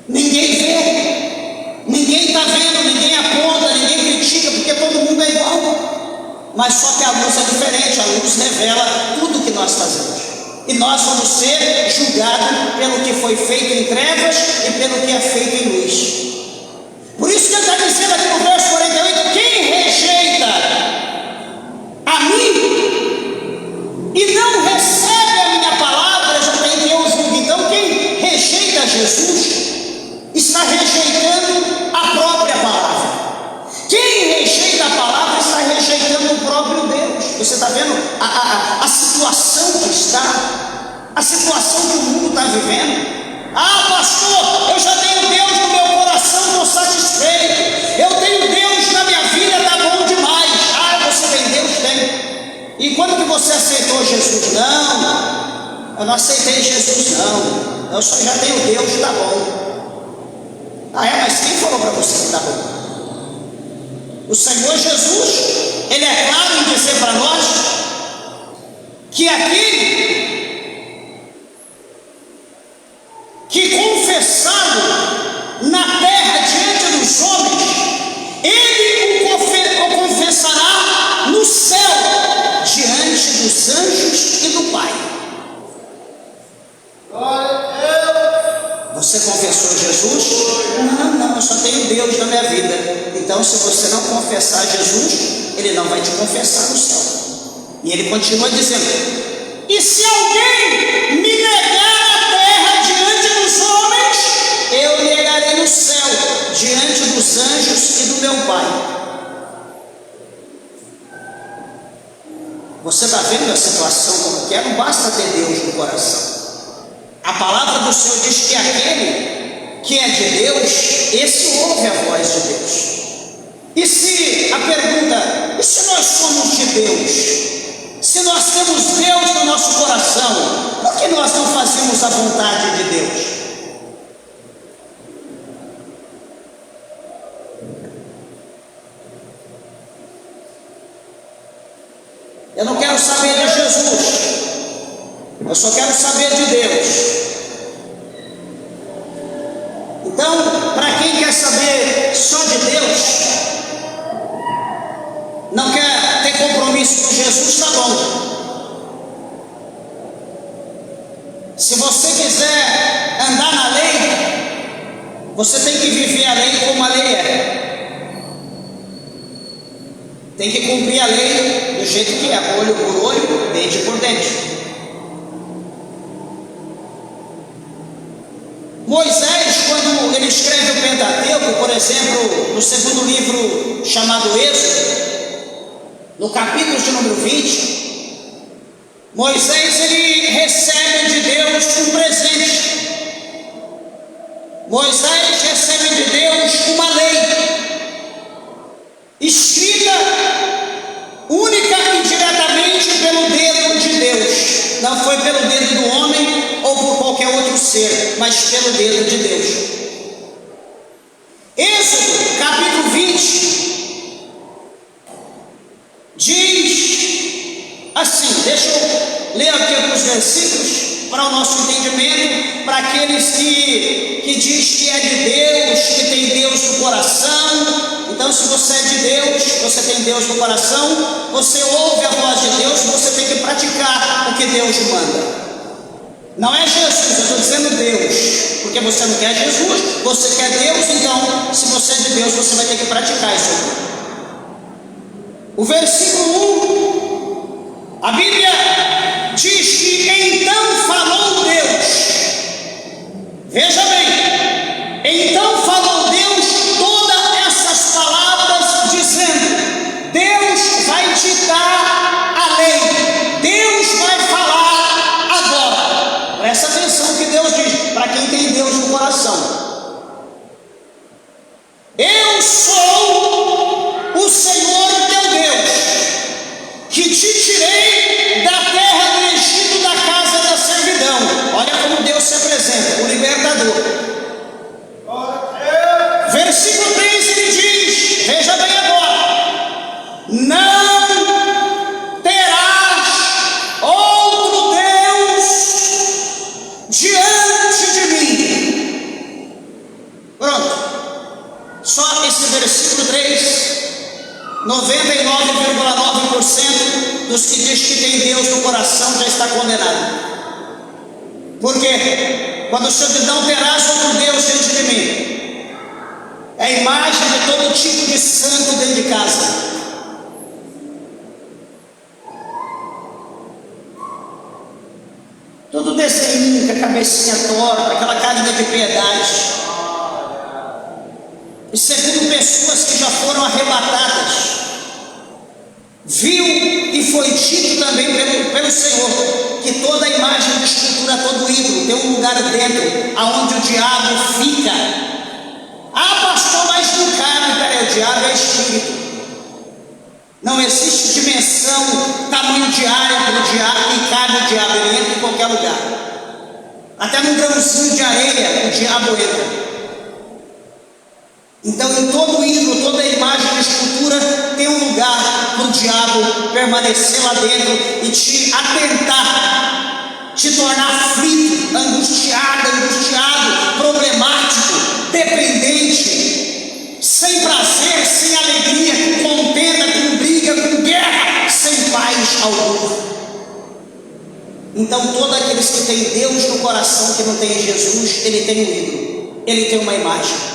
Ninguém vê, ninguém está vendo, ninguém aponta, ninguém critica, porque todo mundo é igual. Mas só que a luz é diferente, a luz revela tudo que nós fazemos. E nós vamos ser julgados pelo que foi feito em trevas e pelo que é feito em luz. Por isso que ele está dizendo aqui no verso 48, quem rejeita a mim e não recebe a minha palavra, já tem quem eu julgue. Então quem rejeita Jesus está rejeitando a própria palavra. Quem rejeita a palavra está rejeitando o próprio Deus. Você está vendo a situação que está, a situação que o mundo está vivendo. Ah, pastor, eu já tenho Deus no meu coração, estou satisfeito. Eu tenho Deus na minha vida, está bom demais. Ah, você tem Deus? Tem. E quando que você aceitou Jesus? Não, eu não aceitei Jesus não. Eu só já tenho Deus, está bom. Ah é, mas quem falou para você que está bom? O Senhor Jesus, ele é claro em dizer para nós que aquele que confessado na terra diante dos homens, ele o confessará no céu diante dos anjos e do Pai. Você confessou Jesus? Não, eu só tenho Deus na minha vida. Então, se você não confessar Jesus, ele não vai te confessar no céu. E ele continua dizendo: e se alguém me negar a terra diante dos homens, eu negarei no céu diante dos anjos e do meu Pai. Você está vendo a situação como que é? Não basta ter Deus no coração. A palavra do Senhor diz que aquele que é de Deus, esse ouve a voz de Deus. E se a pergunta, e se nós somos de Deus? Se nós temos Deus no nosso coração, por que nós não fazemos a vontade de Deus? Eu não quero saber de Jesus, eu só quero saber de Deus. Então, para quem quer saber só de Deus, não quer ter compromisso com Jesus, está bom. Se você quiser andar na lei, você tem que viver a lei como a lei é. Tem que cumprir a lei do jeito que é, olho por olho, dente por dente. Moisés, quando ele escreve o Pentateuco, por exemplo, no segundo livro chamado Êxodo, no capítulo de número 20, Moisés ele recebe de Deus um presente. Moisés recebe de Deus uma lei escrita única e diretamente pelo dedo de Deus. Não foi pelo dedo do homem ou por qualquer outro ser, mas pelo dedo de Deus. Êxodo capítulo 20 diz assim, deixa eu ler aqui alguns versículos para o nosso entendimento, para aqueles que diz que é de Deus, que tem Deus no coração. Então, se você é de Deus, você tem Deus no coração, você ouve a voz de Deus, você tem que praticar o que Deus manda. Não é Jesus, eu estou dizendo Deus, porque você não quer Jesus, você quer Deus. Então, se você é de Deus, você vai ter que praticar isso aqui. O versículo 1, a Bíblia diz que então falou Deus. Veja bem, então falou Deus todas essas palavras, dizendo: Deus vai te dar a lei, Deus vai falar agora. Presta atenção no que Deus diz, para quem tem Deus no coração. Eu sou o Senhor teu Deus, que te tirei da terra do Egito, da casa da servidão. Olha como Deus se apresenta, o libertador. Versículo 3 ele diz, veja bem agora: não terás outro Deus diante de mim. Pronto, só esse versículo 3, 99,9% dos que diz que tem Deus no coração já está condenado. Por quê? Quando o Senhor diz: não terás outro Deus diante de mim, é a imagem de todo tipo de santo dentro de casa. Tudo desenho, com a cabecinha torta, aquela carinha de piedade. E segundo pessoas que já foram arrebatadas, viu e foi dito também pelo Senhor que toda imagem de escultura, todo ídolo tem um lugar dentro aonde o diabo fica. Ah, pastor, mas não cabe, cara, o diabo é espírito. Não existe dimensão, tamanho de área para o diabo, e cabe o diabo, ele entra em qualquer lugar. Até num grãozinho de areia o diabo entra. Então, em todo ídolo, toda imagem de escultura tem um lugar para o diabo permanecer lá dentro e te atentar, te tornar aflito, angustiado, problemático, dependente, sem prazer, sem alegria, com contenda, com briga, com guerra, sem paz alguma. Então, todos aqueles que têm Deus no coração, que não tem Jesus, ele tem um ídolo, ele tem uma imagem.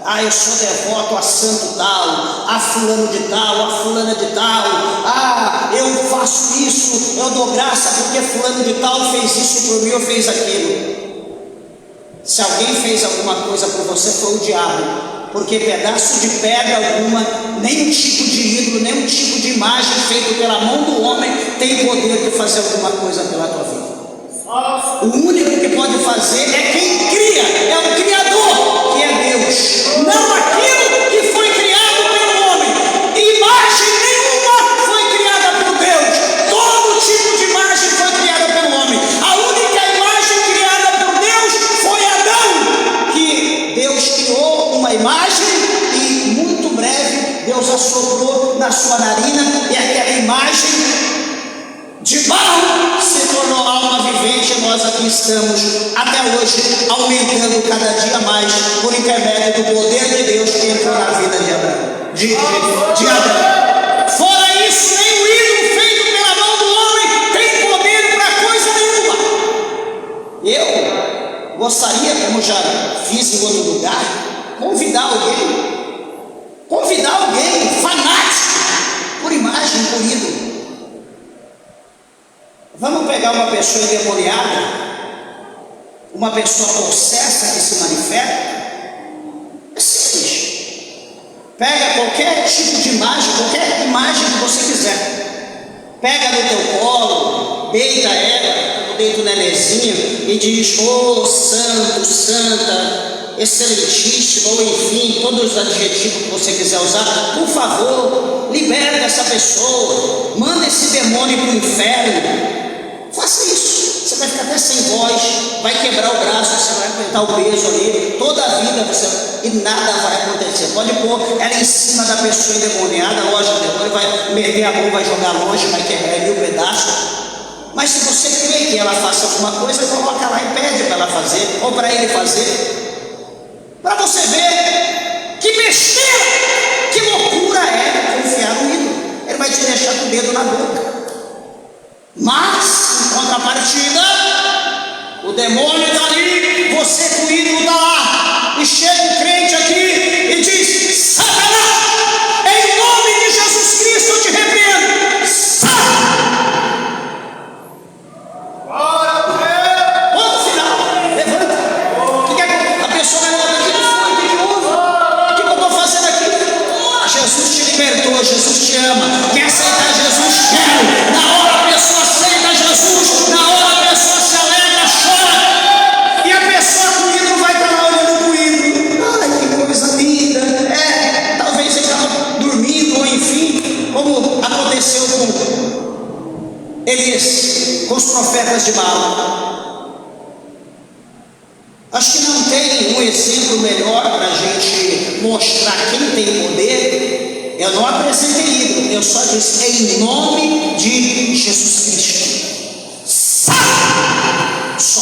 Ah, eu sou devoto a santo tal, a fulano de tal, a fulana de tal. Ah, eu faço isso, eu dou graça porque fulano de tal fez isso por mim, ou fez aquilo. Se alguém fez alguma coisa por você, foi o diabo. Porque pedaço de pedra alguma, nenhum tipo de ídolo, nenhum tipo de imagem feito pela mão do homem tem poder de fazer alguma coisa pela tua vida. O único que pode fazer é quem cria, é o Criador, que é Deus, não aquilo que foi criado pelo homem. Imagem nenhuma foi criada por Deus, todo tipo de imagem foi criada pelo homem. A única imagem criada por Deus foi Adão, que Deus criou uma imagem e muito breve Deus assoprou na sua narina, e aquela imagem de barro se tornou alma vivente, e nós aqui estamos até hoje, aumentando cada dia mais por intermédio do poder de Deus que entrou na vida de Adão. De Adão. Fora isso, nem o ídolo feito pela mão do homem tem poder para coisa nenhuma. Eu gostaria, como já fiz em outro lugar, convidar alguém fanático por imagem, por ídolo. Vamos pegar uma pessoa endemoniada, uma pessoa possessa que se manifesta. É simples. Pega qualquer tipo de imagem, qualquer imagem que você quiser. Pega no teu colo, deita ela, como deita o nenezinho, e diz: oh, santo, santa, excelentíssimo, ou enfim, todos os adjetivos que você quiser usar. Por favor, liberta essa pessoa, manda esse demônio para o inferno. Faça isso, você vai ficar até sem voz, vai quebrar o braço, você vai aguentar o peso ali, toda a vida e nada vai acontecer. Pode pôr ela em cima da pessoa endemoniada, lógico, o demônio vai meter a mão, vai jogar longe, vai quebrar em 1000 pedaços, Mas se você crê que ela faça alguma coisa, coloca lá e pede para ela fazer, ou para ele fazer, para você ver que besteira, que loucura é confiar no ídolo. Ele vai te deixar com o dedo na boca. Mas, em contrapartida, o demônio está ali, você com o ídolo está lá, e chega um crente aqui e diz: Satanás, em nome de Jesus Cristo eu te repreendo, sai! Ponto final, levanta. O que é que a pessoa vai levantar aqui? O que houve? O que eu estou fazendo aqui? Jesus te libertou, Jesus te ama. Quer aceitar Jesus? Quero. Na hora a pessoa aceita Jesus, na hora a pessoa se alegra, chora, e a pessoa com o ídolo vai estar lá olhando para o ídolo. Ai, que coisa linda. Talvez ele estava dormindo, ou enfim, como aconteceu com Elias, com os profetas de Baal. Acho que não tem um exemplo melhor para a gente mostrar quem tem poder. Eu não apresentei ídolo, eu só disse em nome de Jesus Cristo. Sai! Só.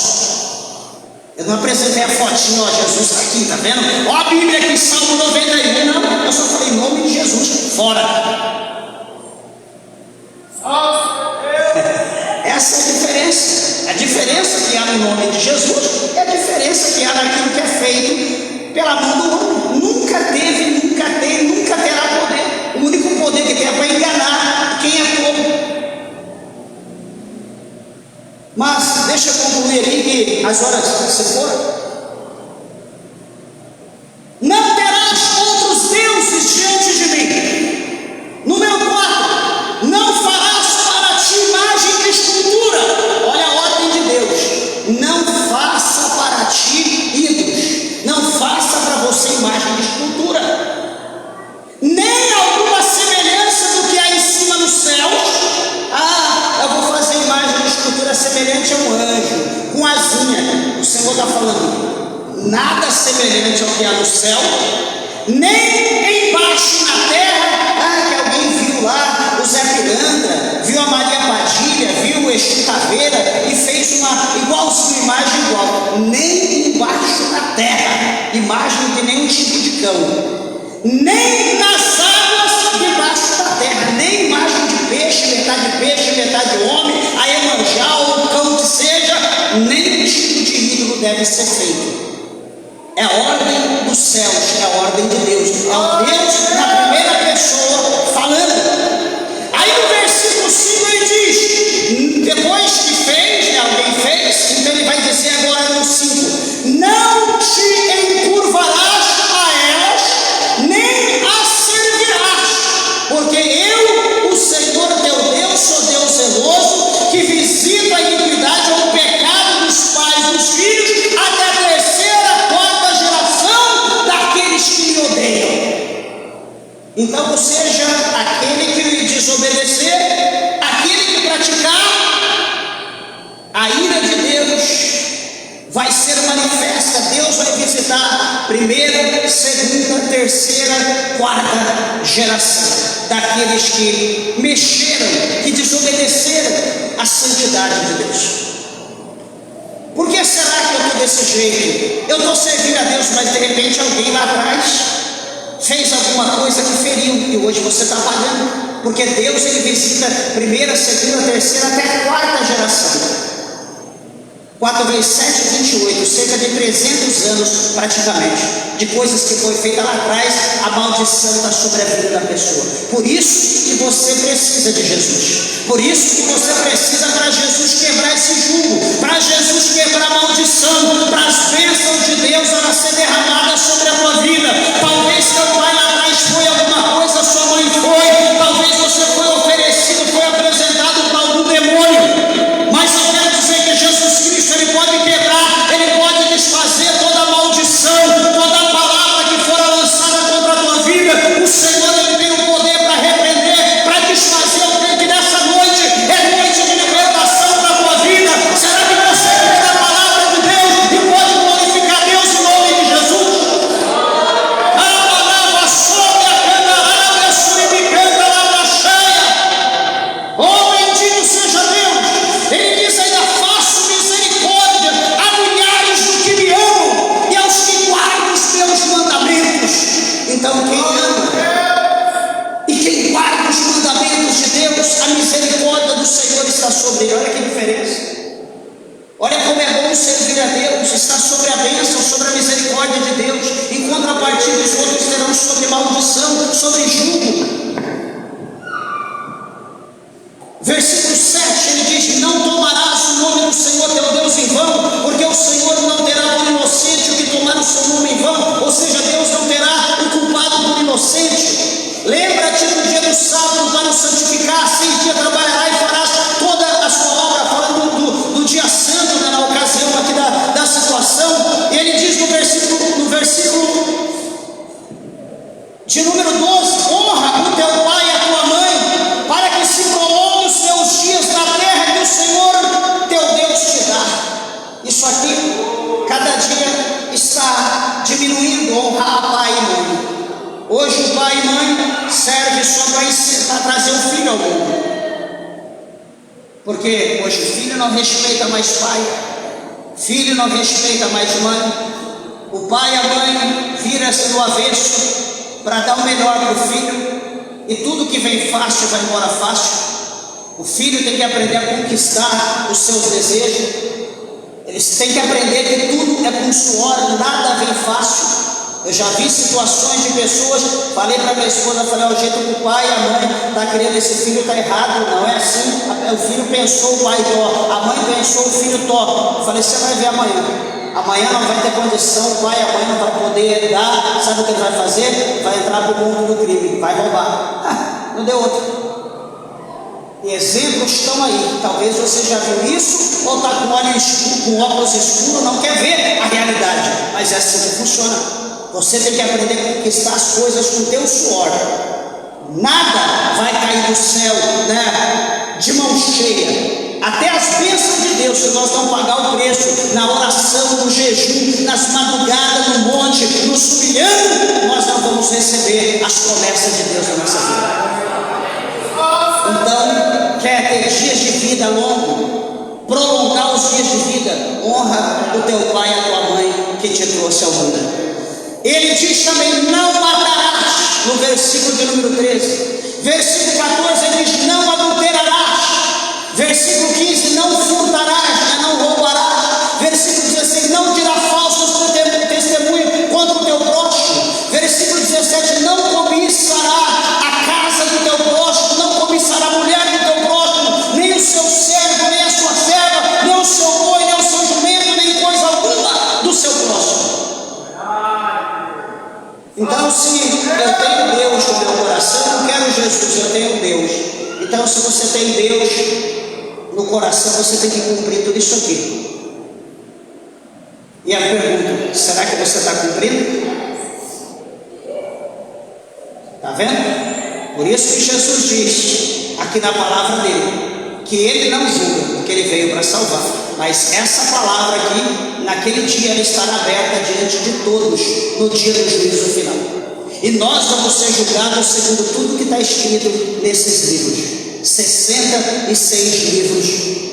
Eu não apresentei a fotinha, ó, Jesus está aqui, tá vendo? Ó a Bíblia aqui, Salmo 91. Não, eu só falei em nome de Jesus. Fora. Essa é a diferença. A diferença que há no nome de Jesus é a diferença que há naquilo que é feito pela mão do homem. Nunca teve, nunca tem, nunca terá poder. O único poder que tem é para enganar quem é povo. Mas deixa eu concluir aqui que as horas se foram. Não terás outros deuses diante de mim. No meu quarto, não farás para ti imagem de escultura. Olha a ordem de Deus. Não faça para ti ídolos. Não faça para você imagem de escultura. Nem alguma semelhança do que há em cima no céu. Eu vou fazer imagem de escultura semelhante a um anjo, com asinha. O Senhor está falando, nada semelhante ao que há no céu, nem embaixo na terra. Que alguém viu lá o Zé Piranda, viu a Maria Padilha, viu o Exu Caveira e fez uma igualzinha, imagem igual. Nem embaixo na terra, imagem de nenhum tipo de cão. Nem nas águas debaixo da terra, nem imagem de peixe, metade homem, a Iemanjá ou o cão que seja, nem tipo de ídolo deve ser feito. É a ordem dos céus, é a ordem de Deus, é o Deus na primeira pessoa falando. Aí no versículo 5 ele diz, depois que fez, alguém fez, então ele vai dizer agora no 5: não te encurvarás a elas, nem as servirás, porque eu, o Senhor teu Deus, sou Deus zeloso, que visita a iniquidade ou o pecado dos pais e dos filhos, até a terceira, quarta geração daqueles que me odeiam. Então, ou seja, aquele que desobedecer, aquele que praticar, a ira de Deus vai ser manifesta. Deus vai visitar primeira, segunda, terceira, quarta geração daqueles que mexeram, que desobedeceram a santidade de Deus. Por que será que eu estou desse jeito? Eu estou servindo a Deus, mas de repente alguém lá atrás fez alguma coisa que feriu e hoje você está pagando, porque Deus ele visita primeira, segunda, terceira até a quarta geração. 4 vezes 7, 28, cerca de 300 anos praticamente, de coisas que foi feita lá atrás. A maldição está sobre a vida da pessoa. Por isso que você precisa de Jesus. Por isso que você precisa, para Jesus quebrar esse jugo, para Jesus quebrar a maldição, para as bênçãos de Deus ela ser derramada sobre a tua vida. Talvez teu pai lá atrás foi alguma coisa, sua mãe foi, talvez você foi oferecido, foi apresentado para algum demônio, mas eu quero dizer que Jesus Cristo ele pode quebrar, ele pode desfazer toda a maldição, toda a palavra que fora lançada contra a tua vida. O Senhor ele tem o poder para repreender, para desfazer. Eu creio que nessa noite é noite de libertação para a tua vida. Será que você crê na palavra de Deus e pode glorificar Deus sobre jugo. Versículo 7, ele diz: não tomarás o nome do Senhor teu Deus em vão, porque o Senhor não terá por inocente o que tomar o seu nome em vão, ou seja, Deus não terá o culpado por inocente. Lembra-te do dia do sábado para o santificar, 6 dias trabalharás e farás toda a sua obra, falando do dia santo, né, na ocasião aqui da situação. E ele diz no versículo de número 12: honra o teu pai e a tua mãe, para que se prolongue os teus dias na terra que o Senhor teu Deus te dá. Isso aqui, cada dia está diminuindo, honrar pai e mãe. Hoje o pai e mãe serve só para trazer o filho ao mundo, porque hoje o filho não respeita mais pai, filho não respeita mais mãe, o pai e a mãe viram-se do avesso para dar o melhor para o filho, e tudo que vem fácil vai embora fácil. O filho tem que aprender a conquistar os seus desejos, eles têm que aprender que tudo é com suor, nada vem fácil. Eu já vi situações de pessoas, falei para minha esposa, falei: o jeito que o pai e a mãe está querendo esse filho está errado, não é assim. O filho pensou, o pai tó, a mãe pensou, o filho tó. Eu falei: você vai ver amanhã não vai ter condição, o pai e a mãe não vai poder dar. Sabe o que ele vai fazer? Vai entrar para o mundo do crime, vai roubar. Não deu outro. E exemplos estão aí. Talvez você já viu isso, ou está com óculos escuros, não quer ver a realidade, mas é assim que funciona. Você tem que aprender a conquistar as coisas com o teu suor. Nada vai cair do céu, né, de mão cheia. Até as bênçãos de Deus, se nós não pagar o preço na oração, no jejum, nas madrugadas, no monte, no subiando, nós não vamos receber as promessas de Deus na nossa vida. Então, quer ter dias de vida longo, prolongar os dias de vida, honra o teu pai e a tua mãe que te trouxe ao mundo. Ele diz também: não matarás, no versículo de número 13. Versículo 14 ele diz: não adulterarás. Versículo 15: não furtarás, não roubarás. Versículo 16: não dirá falsos testemunho contra o teu próximo. Versículo 17: não cobiçará a casa do teu próximo, não cobiçará a mulher do teu próximo, nem o seu servo, nem a sua serva, nem o seu boi, nem o seu jumento, nem coisa alguma do seu próximo. Então, se eu tenho Deus no meu coração, eu não quero Jesus, eu tenho Deus. Então, se você tem Deus no coração, você tem que cumprir tudo isso aqui. E a pergunta: será que você está cumprindo? Está vendo? Por isso que Jesus diz aqui na palavra dele que ele não julga, porque ele veio para salvar. Mas essa palavra aqui, naquele dia, ela estará aberta diante de todos no dia do juízo final. E nós vamos ser julgados segundo tudo que está escrito nesses livros. 66 livros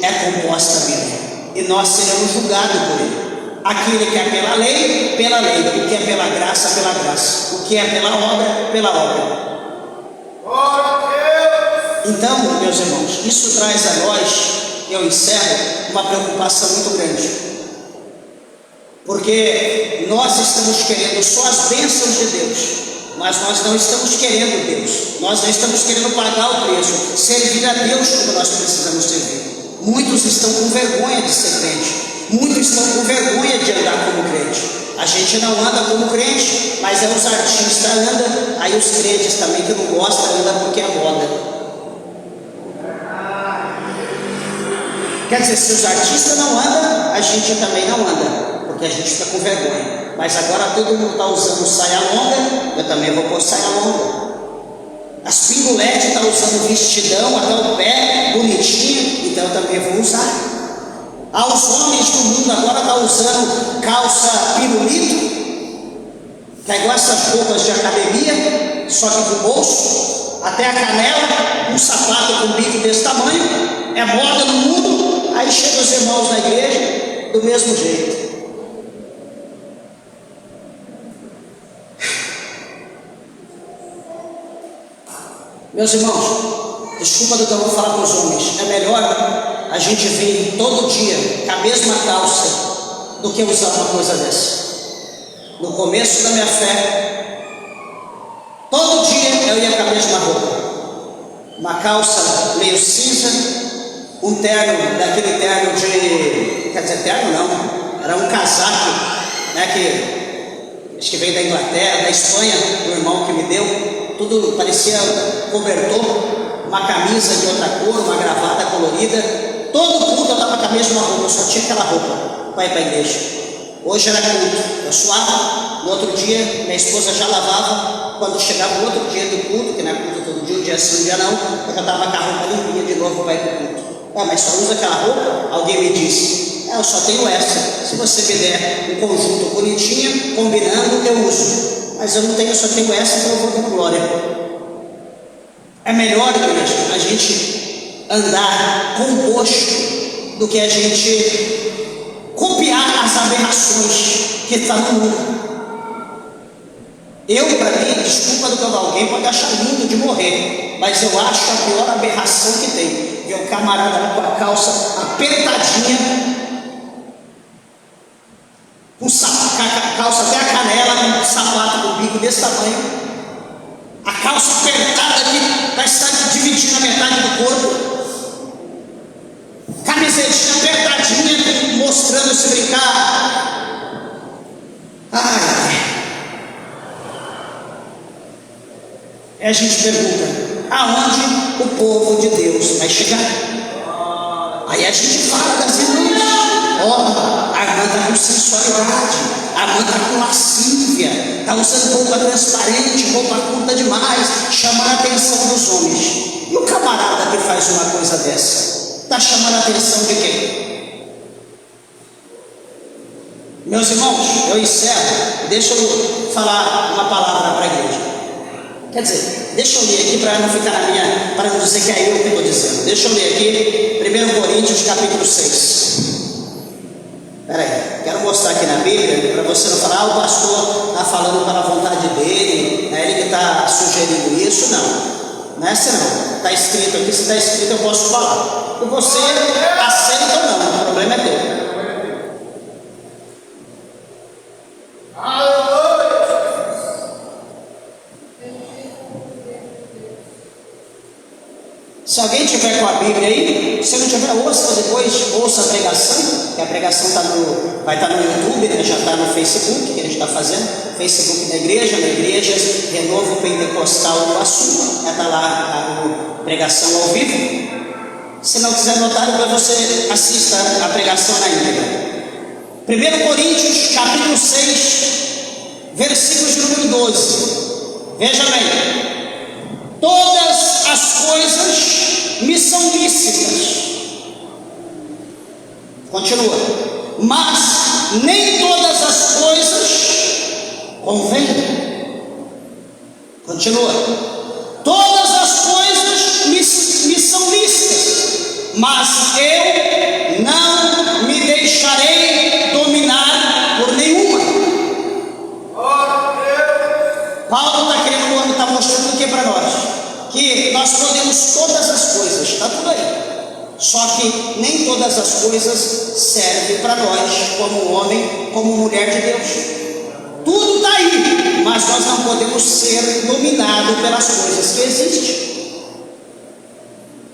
é composta a Bíblia. E nós seremos julgados por ele. Aquele que é pela lei, o que é pela graça, o que é pela obra. Então, meus irmãos, isso traz a nós, eu encerro, uma preocupação muito grande, porque nós estamos querendo só as bênçãos de Deus, mas nós não estamos querendo Deus, nós não estamos querendo pagar o preço, servir a Deus como nós precisamos servir. Muitos estão com vergonha de ser crente, muitos estão com vergonha de andar como crente. A gente não anda como crente, mas os artistas andam, aí os crentes também que não gostam andam porque é moda. Quer dizer, se os artistas não andam, a gente também não anda, porque a gente fica com vergonha. Mas agora todo mundo está usando saia longa, eu também vou pôr saia longa. As pinguletes estão usando vestidão até o pé, bonitinho, então eu também vou usar. Os homens do mundo agora estão usando calça pirulito, que é igual essas roupas de academia, só que com bolso, até a canela, um sapato com bico desse tamanho, é moda no mundo. Aí chegam os irmãos na igreja do mesmo jeito. Meus irmãos, desculpa do que eu vou falar para os homens, é melhor a gente vir todo dia com a mesma calça do que usar uma coisa dessa. No começo da minha fé, todo dia eu ia com a mesma roupa. Uma calça meio cinza, um terno, daquele terno de... Quer dizer, terno não, era um casaco, né, que acho que veio da Inglaterra, da Espanha, do irmão que me deu. Tudo parecia cobertor, uma camisa de outra cor, uma gravata colorida. Todo culto eu estava com a mesma roupa, eu só tinha aquela roupa para ir para a igreja. Hoje era culto, eu suava, no outro dia minha esposa já lavava. Quando chegava o outro dia do culto, que não é culto todo dia, um dia sim, um dia não, eu já estava com a roupa limpinha de novo para ir para o culto. Mas só usa aquela roupa? Alguém me disse, eu só tenho essa. Se você me der um conjunto bonitinho, combinando, eu uso. Mas eu não tenho, eu só tenho essa, então eu vou dando glória. É melhor, igreja, a gente andar composto do que a gente copiar as aberrações que estão no mundo. Eu, para mim, desculpa do que alguém pode achar lindo de morrer, mas eu acho a pior aberração que tem. Ver um camarada lá com a calça apertadinha, com calça até a canela, com um sapato com bico desse tamanho, a calça apertada aqui, vai estar dividindo a metade do corpo, camisetinha apertadinha, mostrando se brincar. Aí a gente pergunta, aonde o povo de Deus vai chegar? Aí a gente fala das irmãs, a irmã está com sensualidade, a irmã está com lascívia, está usando roupa transparente, roupa curta demais, chamando a atenção dos homens. E o camarada que faz uma coisa dessa, está chamando a atenção de quem? Meus irmãos, eu encerro, deixa eu falar uma palavra para a igreja. Quer dizer, deixa eu ler aqui para não ficar na minha, para não dizer que é eu que estou dizendo. Deixa eu ler aqui, 1 Coríntios capítulo 6. Espera aí, quero mostrar aqui na Bíblia, para você não falar, o pastor está falando para a vontade dele, é ele que está sugerindo isso. Não é assim não. Está escrito aqui, se está escrito eu posso falar. E você aceita ou não, o problema é teu. Se alguém tiver com a Bíblia aí, se não tiver, ouça depois, ouça a pregação, que a pregação vai estar no YouTube, né? Já está no Facebook, que a gente está fazendo, Facebook da igreja, na igreja Renovo Pentecostal do Açu, está lá a pregação ao vivo. Se não quiser notar, depois você assista a pregação na íntegra. 1 Coríntios capítulo 6, versículos de número 12, veja bem. Todas as coisas me são lícitas. Continua. Mas nem todas as coisas convêm. Continua. Todas as coisas me são lícitas, mas eu não me deixarei dominar por nenhuma. Paulo está mostrando o que para nós? Que nós podemos todas as coisas, está tudo aí. Só que nem todas as coisas servem para nós, como homem, como mulher de Deus. Tudo está aí, mas nós não podemos ser dominados pelas coisas que existem.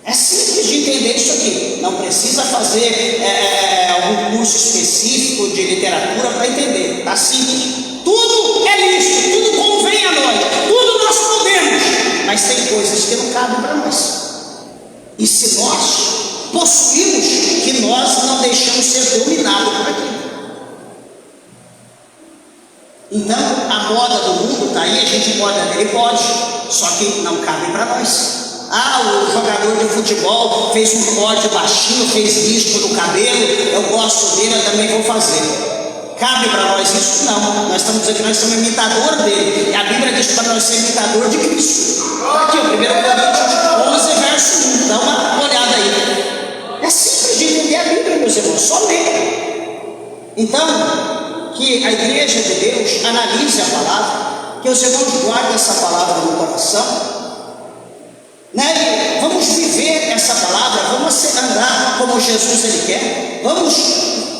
É simples de entender isso aqui. Não precisa fazer algum curso específico de literatura para entender. Está simples. Tudo é lícito, tudo convém a nós, tudo nós podemos, mas tem coisas que não cabem para nós. E se nós possuímos, que nós não deixamos ser dominados por aquilo. Então, a moda do mundo está aí, a gente pode, ele pode, só que não cabe para nós. O jogador de futebol fez um corte baixinho, fez risco no cabelo, eu gosto dele, eu também vou fazer. Cabe para nós isso? Não. Nós estamos dizendo que nós somos imitador dele. E a Bíblia diz para nós ser imitador de Cristo. Aqui, 1 Coríntios 11, verso 1. Dá uma olhada aí. É simples de entender a Bíblia, meus irmãos. Só ler. Então, que a igreja de Deus analise a palavra, que os irmãos guardem essa palavra no coração. Vamos viver essa palavra, vamos andar como Jesus ele quer, vamos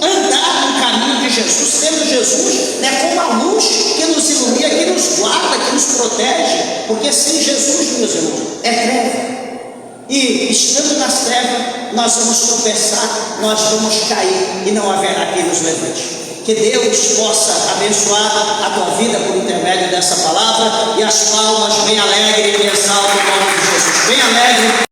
andar no caminho de Jesus, tendo Jesus como a luz que nos ilumina, que nos guarda, que nos protege. porque sem Jesus, meus irmãos, é treva. E estando nas trevas, nós vamos tropeçar, nós vamos cair e não haverá quem nos levante. Que Deus possa abençoar a tua vida por intermédio dessa palavra, e as palmas bem alegres e exaltam o nome de Jesus, bem alegre.